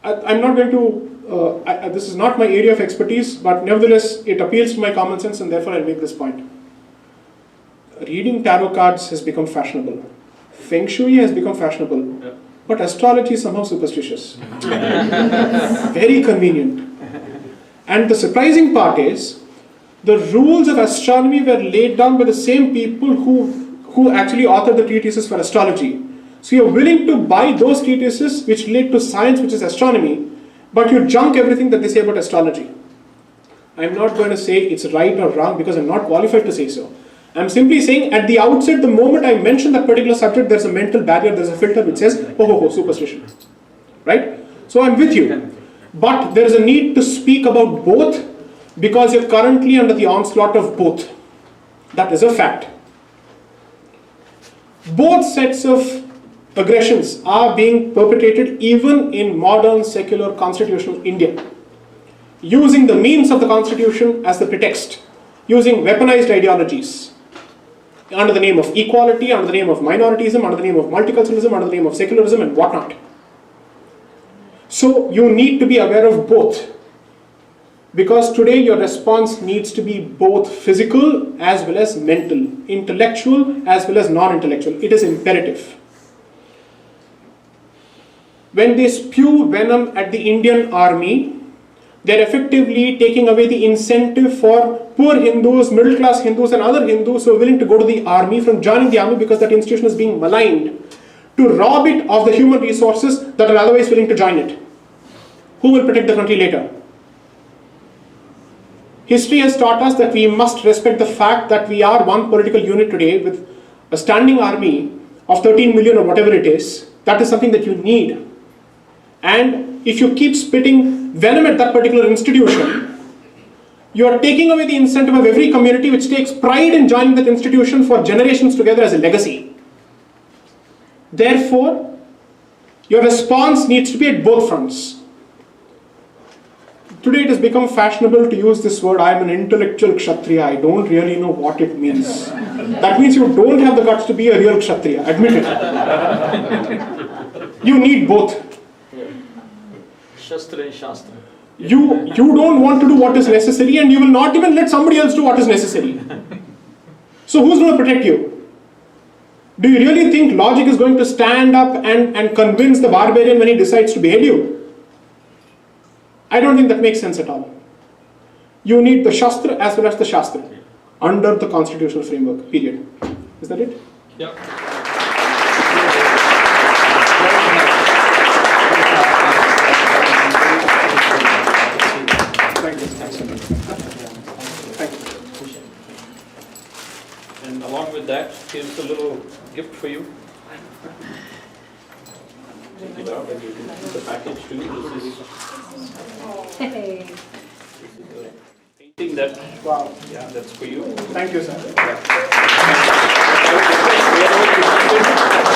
I'm not going to, this is not my area of expertise, but nevertheless it appeals to my common sense, and therefore I'll make this point. Reading tarot cards has become fashionable. Feng Shui has become fashionable, but astrology is somehow superstitious. Very convenient. And the surprising part is, the rules of astronomy were laid down by the same people who actually authored the treatises for astrology. So you're willing to buy those treatises which relate to science, which is astronomy, but you junk everything that they say about astrology. I'm not going to say it's right or wrong because I'm not qualified to say so. I'm simply saying at the outset, the moment I mention that particular subject, there's a mental barrier, there's a filter which says, oh, superstition. Right? So I'm with you. But there is a need to speak about both because you're currently under the onslaught of both. That is a fact. Both sets of aggressions are being perpetrated even in modern secular constitutional India. Using the means of the constitution as the pretext. Using weaponized ideologies. Under the name of equality, under the name of minoritism, under the name of multiculturalism, under the name of secularism and whatnot. So you need to be aware of both. Because today your response needs to be both physical as well as mental, intellectual as well as non-intellectual. It is imperative. When they spew venom at the Indian army, they're effectively taking away the incentive for poor Hindus, middle class Hindus and other Hindus who are willing to go to the army from joining the army because that institution is being maligned, to rob it of the human resources that are otherwise willing to join it. Who will protect the country later? History has taught us that we must respect the fact that we are one political unit today with a standing army of 13 million or whatever it is. That is something that you need. And if you keep spitting venom at that particular institution, you are taking away the incentive of every community which takes pride in joining that institution for generations together as a legacy. Therefore, your response needs to be at both fronts. Today it has become fashionable to use this word, I am an intellectual Kshatriya. I don't really know what it means. That means you don't have the guts to be a real Kshatriya. Admit it. You need both. Shastra and Shastra. You don't want to do what is necessary, and you will not even let somebody else do what is necessary. So who's going to protect you? Do you really think logic is going to stand up and convince the barbarian when he decides to behead you? I don't think that makes sense at all. You need the Shastra as well as the Shastra. under the constitutional framework, period. Is that it? Yeah. Thank you. Thank you. And along with that, here's a little gift for you. Take it out and you can put the package too. Hey. This is a painting that, Wow. yeah, that's for you. Thank you, sir.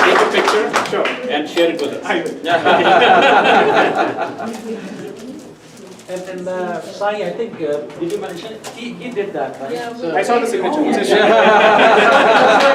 Take a picture Sure. and share it with us. I will. And Sai, I think, did you mention, he did that, right? Yeah, So- I saw the signature. Oh, yeah.